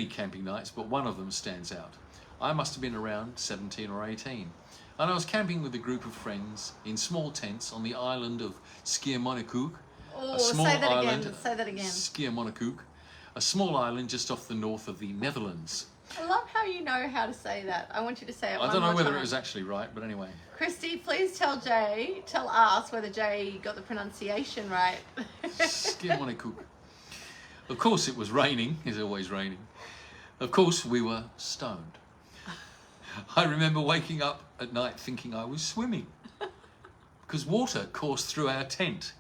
camping nights, but one of them stands out. I must have been around 17 or 18, and I was camping with a group of friends in small tents on the island of Schiermonnikoog. Oh, A small say that island. again. Say that again. Schiermonnikoog, a small island just off the north of the Netherlands. I love how you know how to say that. I want you to say it I one don't know more whether time. it was actually right, but anyway. Christy, please tell us whether Jay got the pronunciation right. Schiermonnikoog. Of course it was raining, it's always raining. Of course we were stoned. I remember waking up at night thinking I was swimming because water coursed through our tent.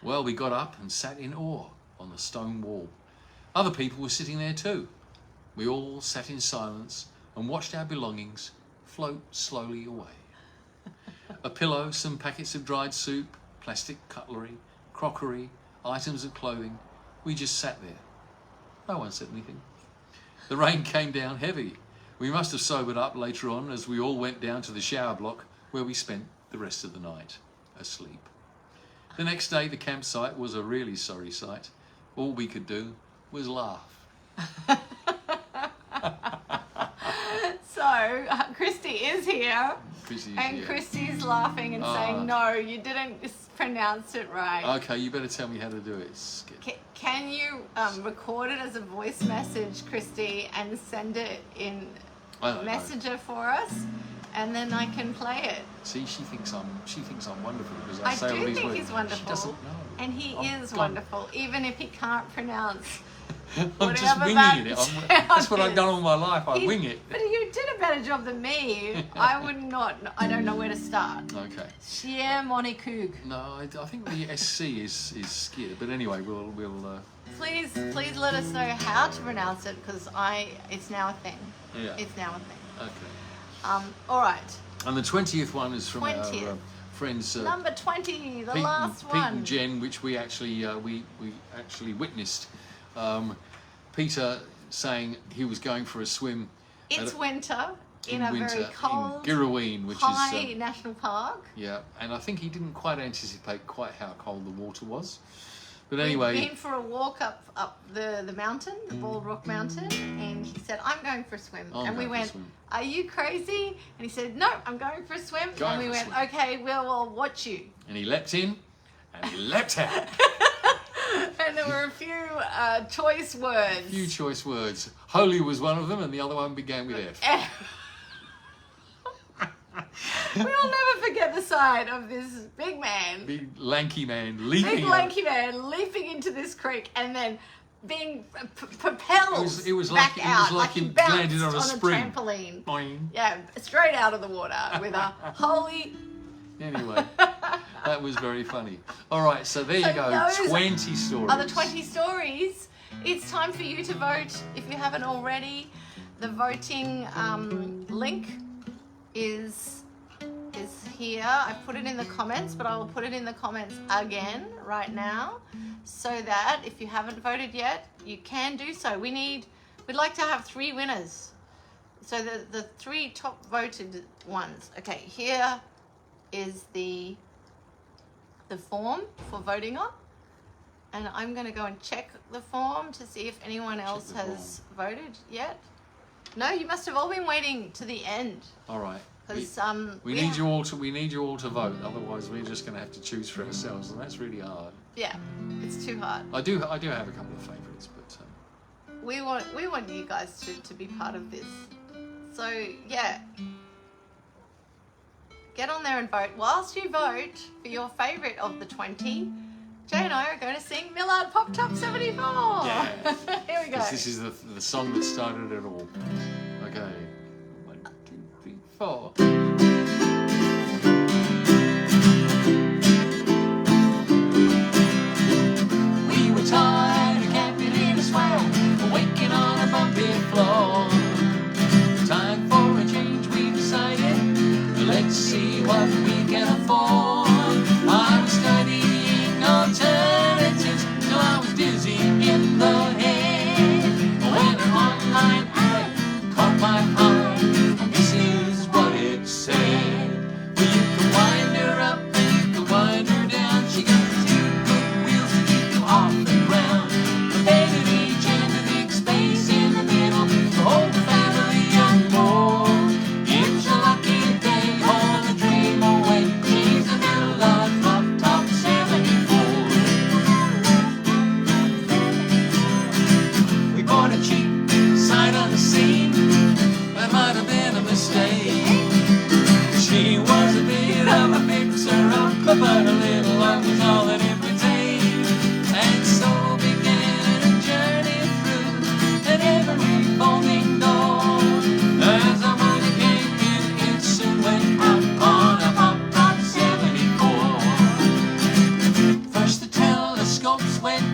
Well, we got up and sat in awe on the stone wall. Other people were sitting there too. We all sat in silence and watched our belongings float slowly away. A pillow, some packets of dried soup, plastic cutlery, crockery, items of clothing. We just sat there. No one said anything. The rain came down heavy. We must have sobered up later on as we all went down to the shower block where we spent the rest of the night asleep. The next day the campsite was a really sorry sight. All we could do was laugh. So, Christy is here. Chrissy's And here. Christy's laughing and saying, no, you didn't pronounce it right. Okay, you better tell me how to do it. Can you record it as a voice message, Christy, and send it in Messenger for us? And then I can play it. See, she thinks I'm wonderful because I say all do these think words. he's wonderful. She doesn't know. And he is gone. wonderful, even if he can't pronounce I'm just whatever winging that it. sound That's what I've is. done all my life. I wing it. But you did a better job than me. I don't know where to start. Okay. Schiermonnikoog. No, I think the SC is scared. But anyway, we'll. Please let us know how to pronounce it because it's now a thing. Yeah. It's now a thing. Okay. All right. And the 20th one is from 20th. our friends. Number 20, the Pete last Pete one. and Jen, which we actually witnessed. Peter saying he was going for a swim. It's winter in a very cold, in Girraween, which high is national park. yeah, and I think he didn't quite anticipate quite how cold the water was. But We've anyway, been for a walk up the mountain, the Bald Rock Mountain, and he said, "I'm going for a swim." And we went, "Are you crazy?" And he said, "No, I'm going for a swim." And we went, "Okay, we'll watch you." And he leapt in, and he leapt out. And there were a few choice words. A few choice words. Holy was one of them, and the other one began with F. We'll never forget the sight of this big man. Big lanky man leaping. Big lanky man leaping into this creek and then being propelled It was back like, out it was like he he bounced landed on a spring. trampoline. Boing. Yeah, straight out of the water with a holy. Anyway, that was very funny. All right, so there you go. those 20 stories. Are the 20 stories? It's time for you to vote if you haven't already. The voting link is here. I put it in the comments, but I will put it in the comments again right now, so that if you haven't voted yet, you can do so. We'd like to have 3 winners. So the 3 top voted ones. Okay, here is the form for voting on, and I'm going to go and check the form to see if anyone else has voted yet. No, you must have all been waiting to the end. All right. Because we need you all to vote. Otherwise, we're just going to have to choose for ourselves, and that's really hard. Yeah, it's too hard. I do have a couple of favourites, but we want you guys to be part of this. So yeah, get on there and vote. Whilst you vote for your favourite of the 20, Jay and I are going to sing Millard Pop Top 74. Yeah. Here we go. this is the song that started it all. Okay. 1, 2, 3, 4. We were tired of camping in a swamp, waking on a bumpy floor. Time for a change, we decided. Let's see what we can afford. I'm studying alternative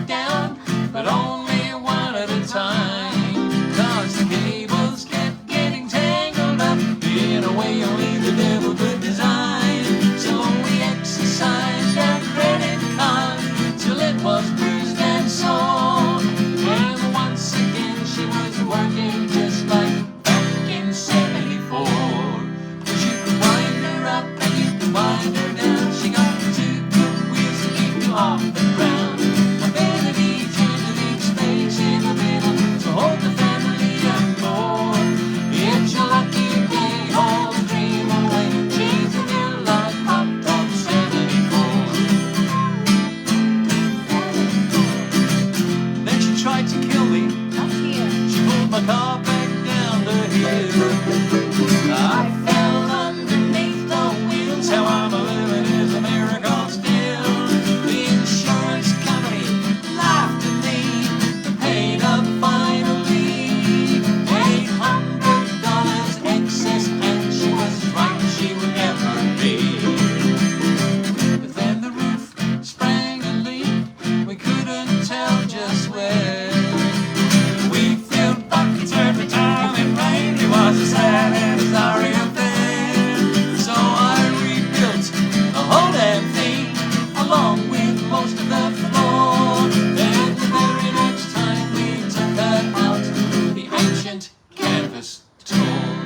back down, but only one at a time. 'Cause the cables kept getting tangled up in a way only the devil could design. So we exercised our credit card till it was bruised and sore. And once again she was working just like back in '74. 'Cause you could wind her up and you could wind her down. She got two good wheels to keep you off the ground. A bit of each and of each space in the middle to hold the family and more. It's your lucky day, all the dream away. She's a new life popped up 74. Then she tried to kill me. That's here. She pulled my car back down the hill. I fell underneath the wheels. How I'm a living is a miracle still. The insurance company laughed at me and paid up finally. $800 excess, and she was right, she would never be. But then the roof sprang a leak. We couldn't tell just where. We filled buckets every time it rained. It was a sad and a sorry affair. So I rebuilt the whole damn thing, along with most of the floor. Then the very next time we took her out, the ancient canvas tore.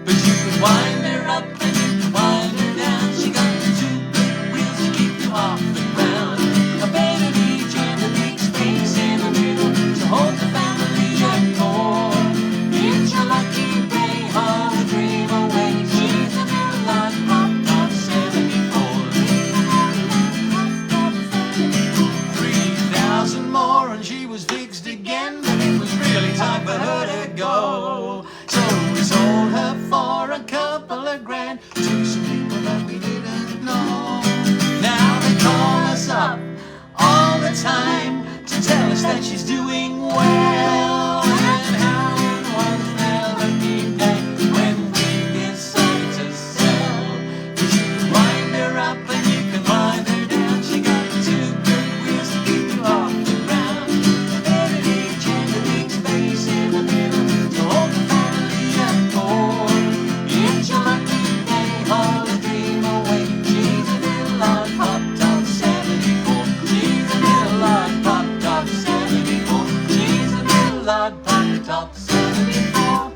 But you could wind her up and you could wind her down. She got two big wheels to keep you off the ground. A bit of each and a big space in the middle to hold the family and more. It's your lucky day, all the dream away. She's a new life popped up 74. 3,000 more and she was fixed again, but it was really time for her to go. So we sold her for a couple of grand to some people that we didn't know. Now they call us up all the time to tell us that she's doing well. And how it was their lucky day when we decided to sell. 'Cause you can wind her up and you can wind her down. She got two good wheels to keep you off the ground. A bit of each and a big space in the middle to hold the family and more. It's your lucky day, all the dream away. She's a little life popped up 74. She's a little life popped up 74. She's a little life popped up 74.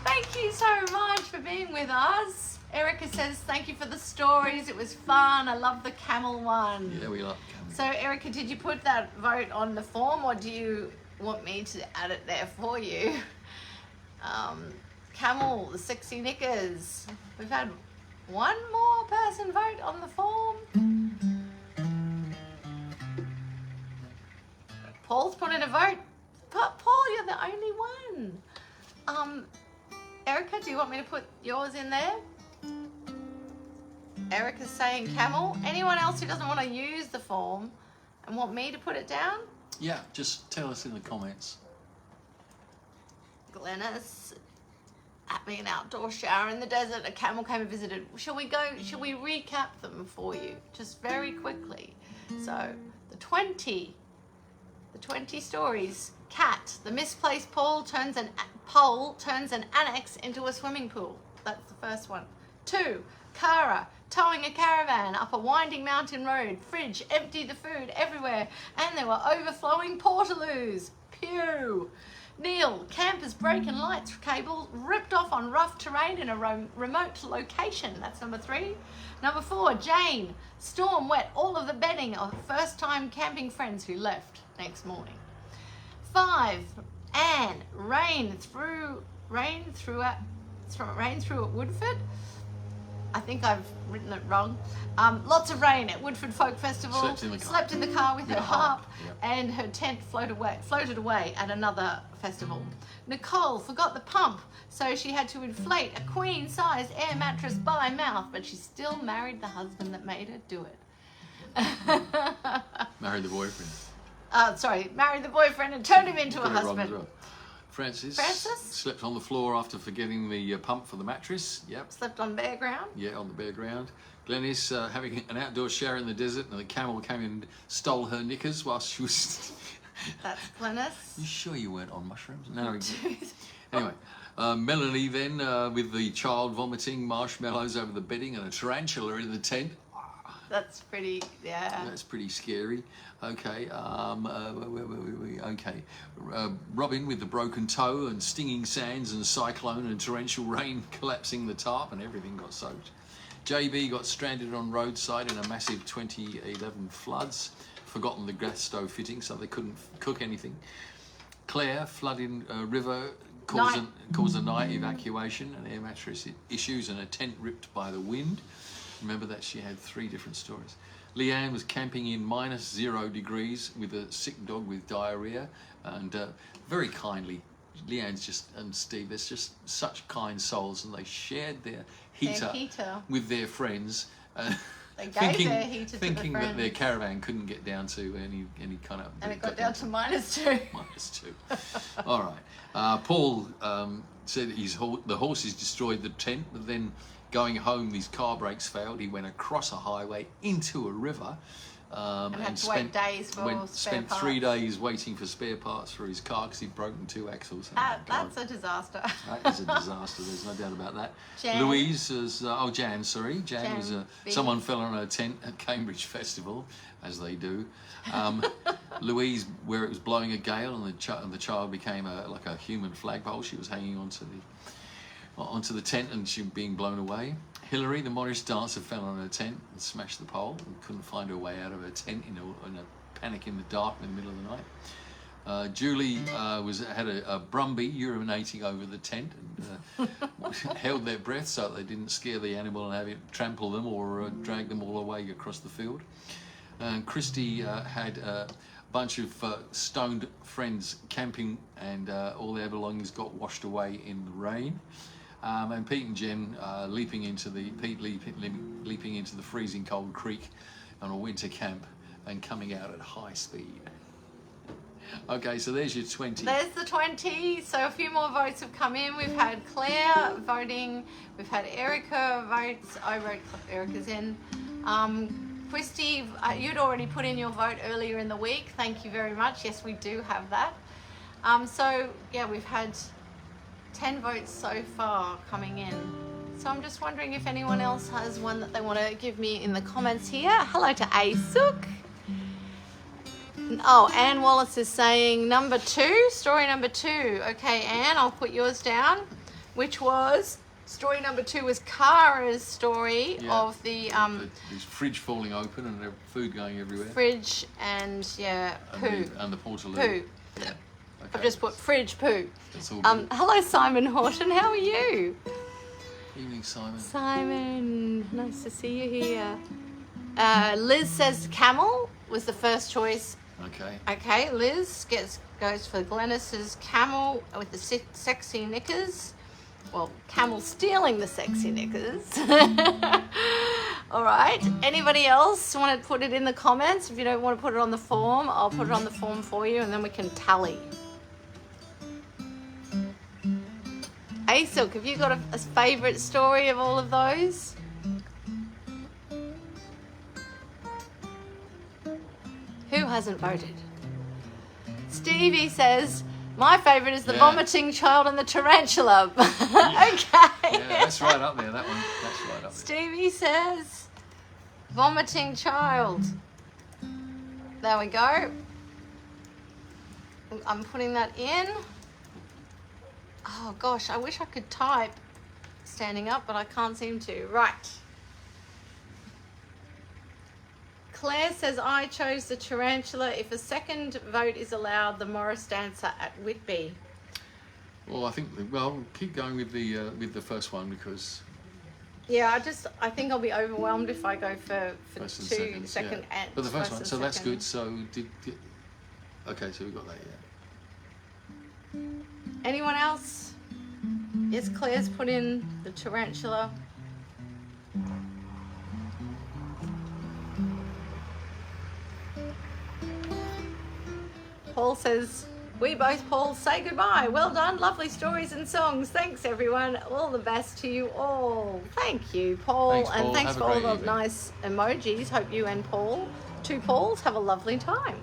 Thank you so much for being with us. Erica says, thank you for the stories. It was fun. I love the camel one. Yeah, we like coming. So, Erica, did you put that vote on the form, or do you want me to add it there for you? Camel, the sexy knickers. We've had one more person vote on the form. Paul's put in a vote. But Paul, you're the only one. Erica, do you want me to put yours in there? Erica's saying camel. Anyone else who doesn't want to use the form and want me to put it down? Yeah, just tell us in the comments. Glennis, having an outdoor shower in the desert, a camel came and visited. Shall we recap them for you just very quickly? So the 20 stories. Cath, the misplaced pole turns an annex into a swimming pool. That's the first one. 2, Cara, towing a caravan up a winding mountain road. Fridge, empty the food everywhere, and there were overflowing portaloos. Pew. Neil, campers breaking lights cable ripped off on rough terrain in a remote location. That's number 3. Number 4, Jane, storm wet all of the bedding of first-time camping friends who left next morning. 5, Anne, rain through at Woodford. I think I've written it wrong. Lots of rain at Woodford Folk Festival. Slept in the car with her harp, yep. And her tent floated away at another festival. Nicole forgot the pump, so she had to inflate a queen-sized air mattress by mouth, but she still married the husband that made her do it. Married the boyfriend. Married the boyfriend and turned him into a husband. Francis. Francis? Slept on the floor after forgetting the pump for the mattress. Yep. Slept on bare ground. Yeah, on the bare ground. Glenys having an outdoor shower in the desert, and the camel came and stole her knickers whilst she was... That's Glenys. You sure you weren't on mushrooms? No. Anyway, Melanie then with the child vomiting marshmallows over the bedding and a tarantula in the tent. That's pretty, yeah. That's pretty scary. Okay, okay. Robin with the broken toe and stinging sands and cyclone and torrential rain collapsing the tarp and everything got soaked. JB got stranded on roadside in a massive 2011 floods. Forgotten the gas stove fitting, so they couldn't cook anything. Claire, flood in river, caused a night evacuation and air mattress issues and a tent ripped by the wind. Remember that she had 3 different stories. Leanne was camping in -0 degrees with a sick dog with diarrhea, and very kindly, Leanne's just, and Steve, they're just such kind souls, and they shared their heater with their friends. They gave their heater to the thinking that friends. their caravan couldn't get down to any kind of... And it got down to -2. -2. All right. Paul said the horses destroyed the tent, but then going home, his car brakes failed. He went across a highway into a river and had to wait days for spent parts. 3 days waiting for spare parts for his car because he'd broken 2 axles. That's a disaster. That is a disaster. There's no doubt about that. Jan. Louise is Jan. Sorry, Jan was someone fell on her tent at Cambridge Festival, as they do. Louise, where it was blowing a gale and the child became like a human flagpole. She was hanging onto the tent and she being blown away. Hillary, the Morris dancer, fell on her tent and smashed the pole and couldn't find her way out of her tent in a panic in the dark in the middle of the night. Julie had a Brumby urinating over the tent and held their breath so they didn't scare the animal and have it trample them or drag them all away across the field. Christy had a bunch of stoned friends camping and all their belongings got washed away in the rain. And Pete and Jen leaping into the freezing cold creek on a winter camp and coming out at high speed. Okay, so there's your 20. There's the 20. So a few more votes have come in. We've had Claire voting. We've had Erica votes. I wrote Erica's in. Christy, you'd already put in your vote earlier in the week. Thank you very much. Yes, we do have that. So yeah, we've had 10 votes so far coming in. So I'm just wondering if anyone else has one that they want to give me in the comments here. Hello to Asuk. Oh, Anne Wallace is saying number 2, story number 2. Okay, Anne, I'll put yours down, which was story number 2 was Kara's story of the fridge falling open and the food going everywhere. Fridge and poo. And the portaloo. Poo. Yeah. Okay. I've just put fridge poo. That's all good. Hello, Simon Horton. How are you? Evening, Simon. Simon, nice to see you here. Liz says camel was the first choice. Okay. Okay, Liz goes for Glenys's camel with the sexy knickers. Well, camel stealing the sexy knickers. All right. Anybody else want to put it in the comments? If you don't want to put it on the form, I'll put it on the form for you and then we can tally. Silk, have you got a favourite story of all of those? Who hasn't voted? Stevie says, my favourite is the vomiting child and the tarantula. Okay. Yeah, that's right up there, that one. That's right up there. Stevie says, vomiting child. There we go. I'm putting that in. Oh gosh, I wish I could type standing up, but I can't seem to. Right. Claire says, I chose the tarantula. If a second vote is allowed, the Morris dancer at Whitby. Well, I think, keep going with the first one because... Yeah, I think I'll be overwhelmed if I go for first two, and second yeah. and But the first one, so that's second. good. So okay, so we got that, yeah. Anyone else? Yes, Claire's put in the tarantula. Paul says We both, Paul, say goodbye. Well done. Lovely stories and songs. Thanks, everyone. All the best to you all. Thank you, Paul. Thanks, Paul. And thanks Have a for all great the evening. nice emojis. Hope you and Paul, 2 Pauls, have a lovely time.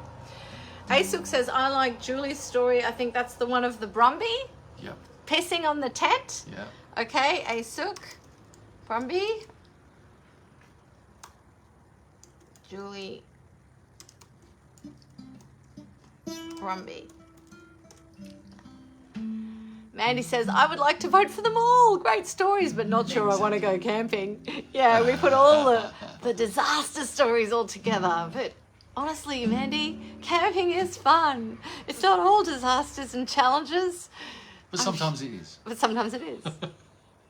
Asuk says, I like Julie's story. I think that's the one of the Brumby Yep. pissing on the tent. Yeah. Okay, Asuk, Brumby, Julie, Brumby. Mandy says, I would like to vote for them all. Great stories, but not sure I want to go camping. Yeah, we put all the disaster stories all together. But honestly, Mandy, camping is fun. It's not all disasters and challenges. But sometimes it is. But sometimes it is.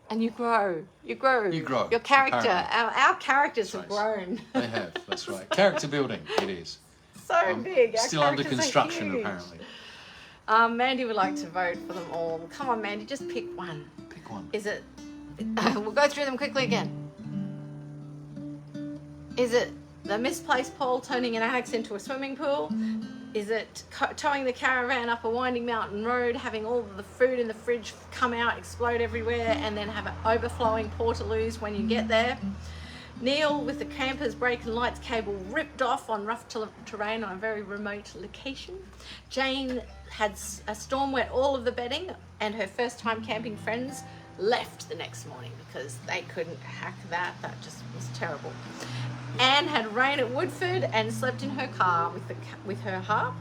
And you grow. You grow. You grow, Your character. apparently. Our characters have Right. grown. They have, that's right. Character building, it is. So big. Our Still under characters are construction, huge. apparently. Mandy would like to vote for them all. Come on, Mandy, just pick one. Pick one. Is it... we'll go through them quickly again. Is it the misplaced pole turning an annex into a swimming pool? Is it towing the caravan up a winding mountain road, having all of the food in the fridge come out, explode everywhere, and then have an overflowing portaloos when you get there? Neil with the camper's brake and lights cable ripped off on rough terrain on a very remote location. Jane had a storm wet all of the bedding, and her first time camping friends left the next morning because they couldn't hack that. That just was terrible. Anne had rain at Woodford and slept in her car with her harp.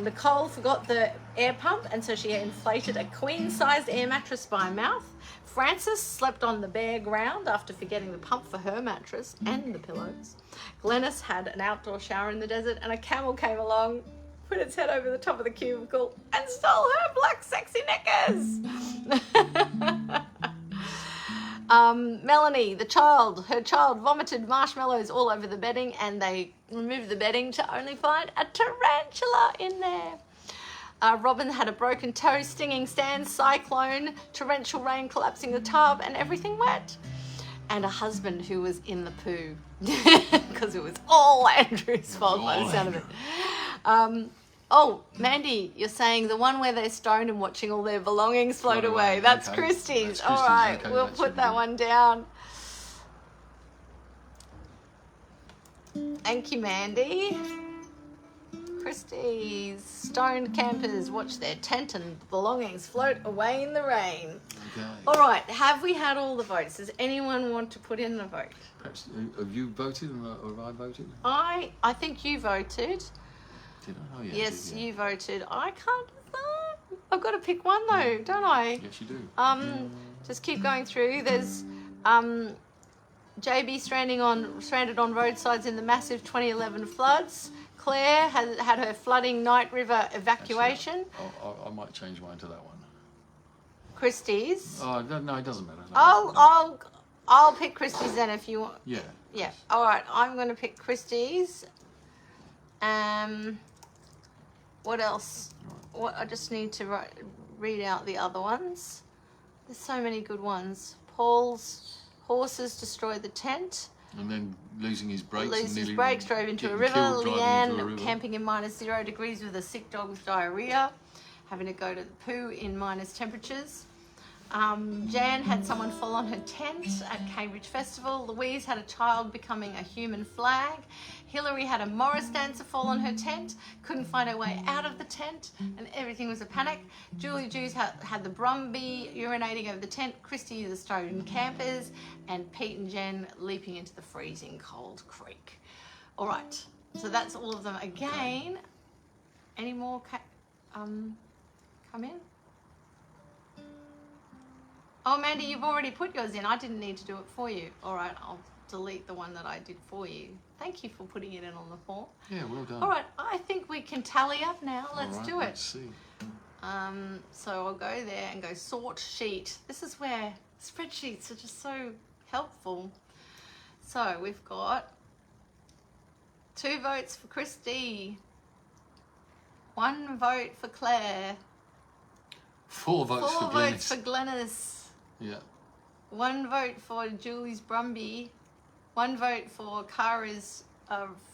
Nicole forgot the air pump, and so she inflated a queen-sized air mattress by mouth. Frances slept on the bare ground after forgetting the pump for her mattress and the pillows. Glenys had an outdoor shower in the desert, and a camel came along, put its head over the top of the cubicle, and stole her black sexy knickers. Melanie, her child vomited marshmallows all over the bedding, and they removed the bedding to only find a tarantula in there. Robin had a broken toe, stinging sand, cyclone, torrential rain collapsing the tub, and everything wet. And a husband who was in the poo, because it was all Andrew's fault by the sound of it. Oh, Mandy, you're saying the one where they're stoned and watching all their belongings float away. That's okay. Christie's. That's All Christie's, right, okay, we'll that's put really that good. one down. Thank you, Mandy. Christie's. Stoned campers watch their tent and belongings float away in the rain. Okay. All right, have we had all the votes? Does anyone want to put in a vote? Perhaps, have you voted or have I voted? I think you voted. Did I? Oh, yeah. Yes, I did, yeah. you voted. I can't decide. I've got to pick one though, don't I? Yes, you do. Just keep going through. There's JB stranded on roadsides in the massive 2011 floods. Claire had her flooding Night River evacuation. Actually, I might change mine to that one. Christie's. Oh, no, it doesn't matter. No, I'll pick Christie's then if you want. Yeah. Yeah. All right. I'm going to pick Christie's. What else? What I just need to read out the other ones. There's so many good ones. Paul's horses destroyed the tent. And then losing his brakes. Loses and nearly brakes, drove into a getting river. killed driving into a Leanne river. camping in -0 degrees with a sick dog with diarrhea, having to go to the poo in minus temperatures. Jan had someone fall on her tent at Cambridge Festival. Louise had a child becoming a human flag. Hillary had a Morris dancer fall on her tent, couldn't find her way out of the tent, and everything was a panic. Julie Jews had the Brumby urinating over the tent. Christy the Stone campers, and Pete and Jen leaping into the freezing cold creek. All right, so that's all of them again. Any more come in? Oh, Mandy, you've already put yours in. I didn't need to do it for you. All right, I'll delete the one that I did for you. Thank you for putting it in on the form. Yeah, well done. All right, I think we can tally up now. Let's do it. Let's see. So I'll go there and go sort sheet. This is where spreadsheets are just so helpful. So we've got 2 votes for Christy, 1 vote for Claire, 4 votes 4 for votes Glenys. for Glenys, Yeah. 1 vote for Julie's Brumby, 1 vote for Kara's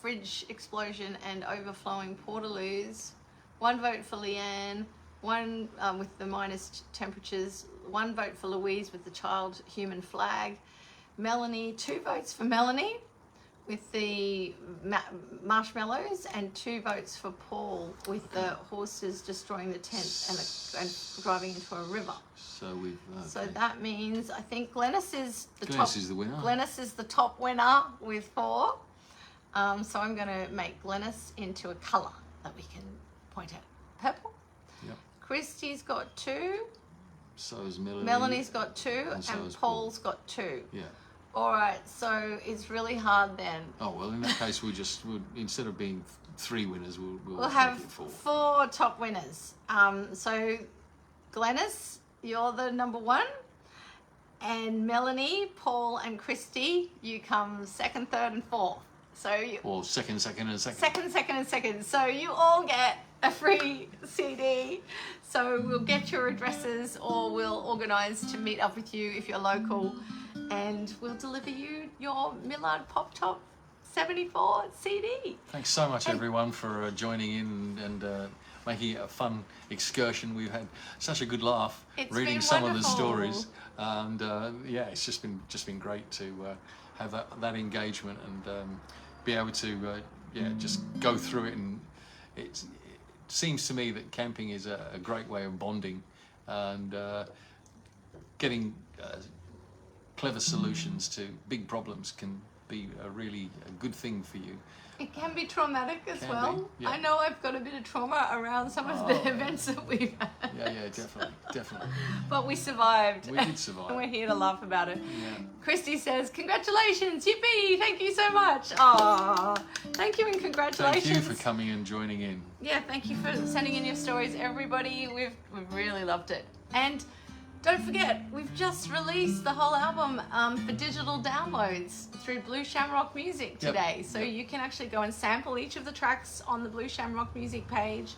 fridge explosion and overflowing portaloos, 1 vote for Leanne, 1 with the minus temperatures, 1 vote for Louise with the child human flag, Melanie, 2 votes for Melanie with the marshmallows, and 2 votes for Paul with the horses destroying the tent and driving into a river. So we've. Okay. So that means I think Glenys is the Glenys is the winner. Glenys is the top winner with 4. So I'm going to make Glenys into a colour that we can point at. Purple. Yep. Christy's got 2. So is Melanie. Melanie's got 2, And so and is Paul's got 2. Yeah. All right, so it's really hard then. Oh well, in that case, we'll instead of being 3 winners, we'll have make it 4. 4 top winners. So Glenys, you're the number 1, and Melanie, Paul, and Christy, you come 2nd, 3rd, and 4th. So you Or second, and second. second, and second. So you all get a free CD. So we'll get your addresses, or we'll organise to meet up with you if you're local, and we'll deliver you your Millard Pop Top 74 CD. Thanks so much, everyone, for joining in and making it a fun excursion. We've had such a good laugh reading some of the stories, and yeah, it's just been great to have that engagement and be able to just go through it. And it seems to me that camping is a great way of bonding and getting clever solutions to big problems can be a good thing for you. It can be traumatic as Can well. be, yeah. I know I've got a bit of trauma around some of the events that we've had. Yeah, definitely. But we survived. We did survive. And we're here to laugh about it. Yeah. Christy says, congratulations, yippee, thank you so much. Aww, thank you and congratulations. Thank you for coming and joining in. Yeah, thank you for sending in your stories, everybody. We've really loved it. And don't forget, we've just released the whole album for digital downloads through Blue Shamrock Music today. So you can actually go and sample each of the tracks on the Blue Shamrock Music page.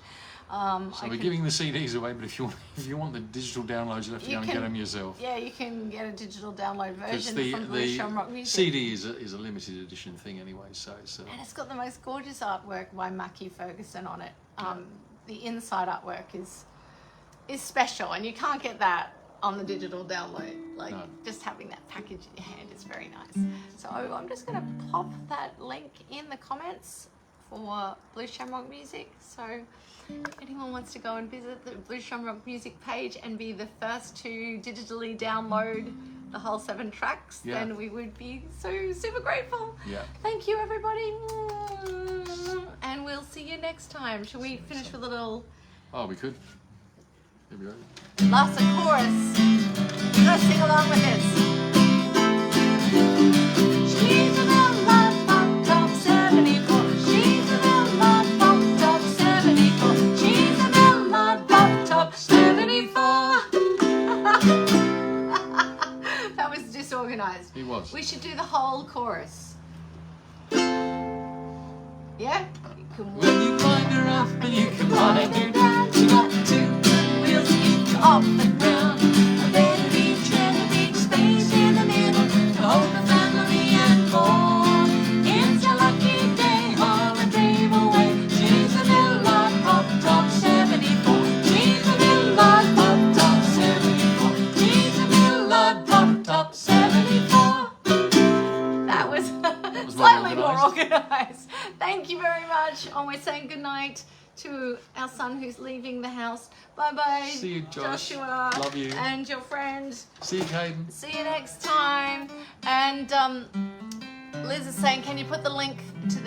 So we're giving the CDs away, but if you want the digital downloads, you'll have to go and get them yourself. Yeah, you can get a digital download version Because from Blue Shamrock Music. CD is a limited edition thing anyway, so it's... And it's got the most gorgeous artwork by Mackie Ferguson on it. The inside artwork is special, and you can't get that on the digital download. Like, just having that package in your hand is very nice. So I'm just going to pop that link in the comments for Blue Shamrock Music. So if anyone wants to go and visit the Blue Shamrock Music page and be the first to digitally download the whole 7 tracks, then we would be so super grateful. Yeah. Thank you, everybody. And we'll see you next time. Shall we finish with a little... Oh, we could. Here we go. Last chorus. You guys sing along with this. She's a Millard Pop Top 74. She's a Millard Pop Top 74. She's a Millard Pop Top 74. That was disorganized. He was. We should do the whole chorus. Yeah? When you wind her up and you can wind her down, she got 2 wheels to keep you off the ground. A bed of each and a big space in the middle to hold the family and more. It's a lucky day, haul a dream away. She's a Millard Pop Top 74. She's a Millard Pop Top 74. She's a Millard Pop Top 74. That was slightly more organized. Thank you very much. And we're saying goodnight to our son who's leaving the house. Bye-bye. See you, Joshua. Love you. And your friend. See you, Caden. See you next time. And Liz is saying, can you put the link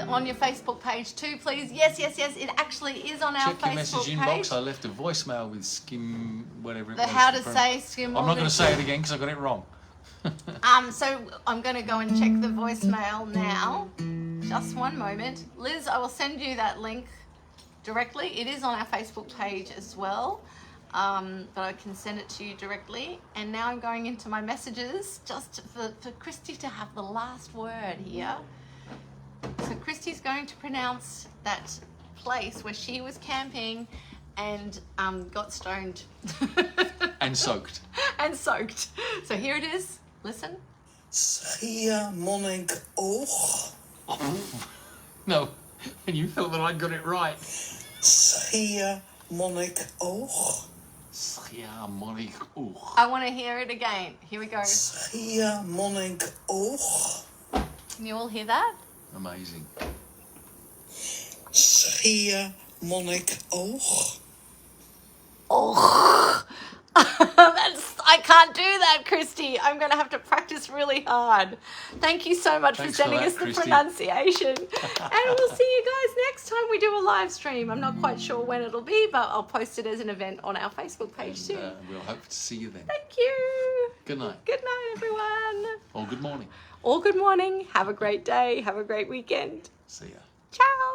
on your Facebook page too, please? Yes. It actually is on our Check your Facebook message page. inbox. I left a voicemail with Skim, whatever it was. How to say Skim. I'm not going to say it again because I got it wrong. So I'm going to go and check the voicemail now. Just one moment. Liz, I will send you that link directly. It is on our Facebook page as well, but I can send it to you directly. And now I'm going into my messages just for Christy to have the last word here. So Christy's going to pronounce that place where she was camping and got stoned. And soaked. And soaked. So here it is. Listen. Schiermonnikoog. No, and you felt that I got it right. Schiermonnikoog. Schiermonnikoog. I want to hear it again. Here we go. Schiermonnikoog. Can you all hear that? Amazing. Schiermonnikoog. Oh, I can't do that, Christy. I'm going to have to practice really hard. Thank you so much Thanks for sending for that, us the Christy. pronunciation. And we'll see you guys next time we do a live stream. I'm not quite sure when it'll be, but I'll post it as an event on our Facebook page too. We'll hope to see you then. Thank you. Good night. Good night, everyone. Or good morning. Or good morning. Have a great day. Have a great weekend. See ya. Ciao.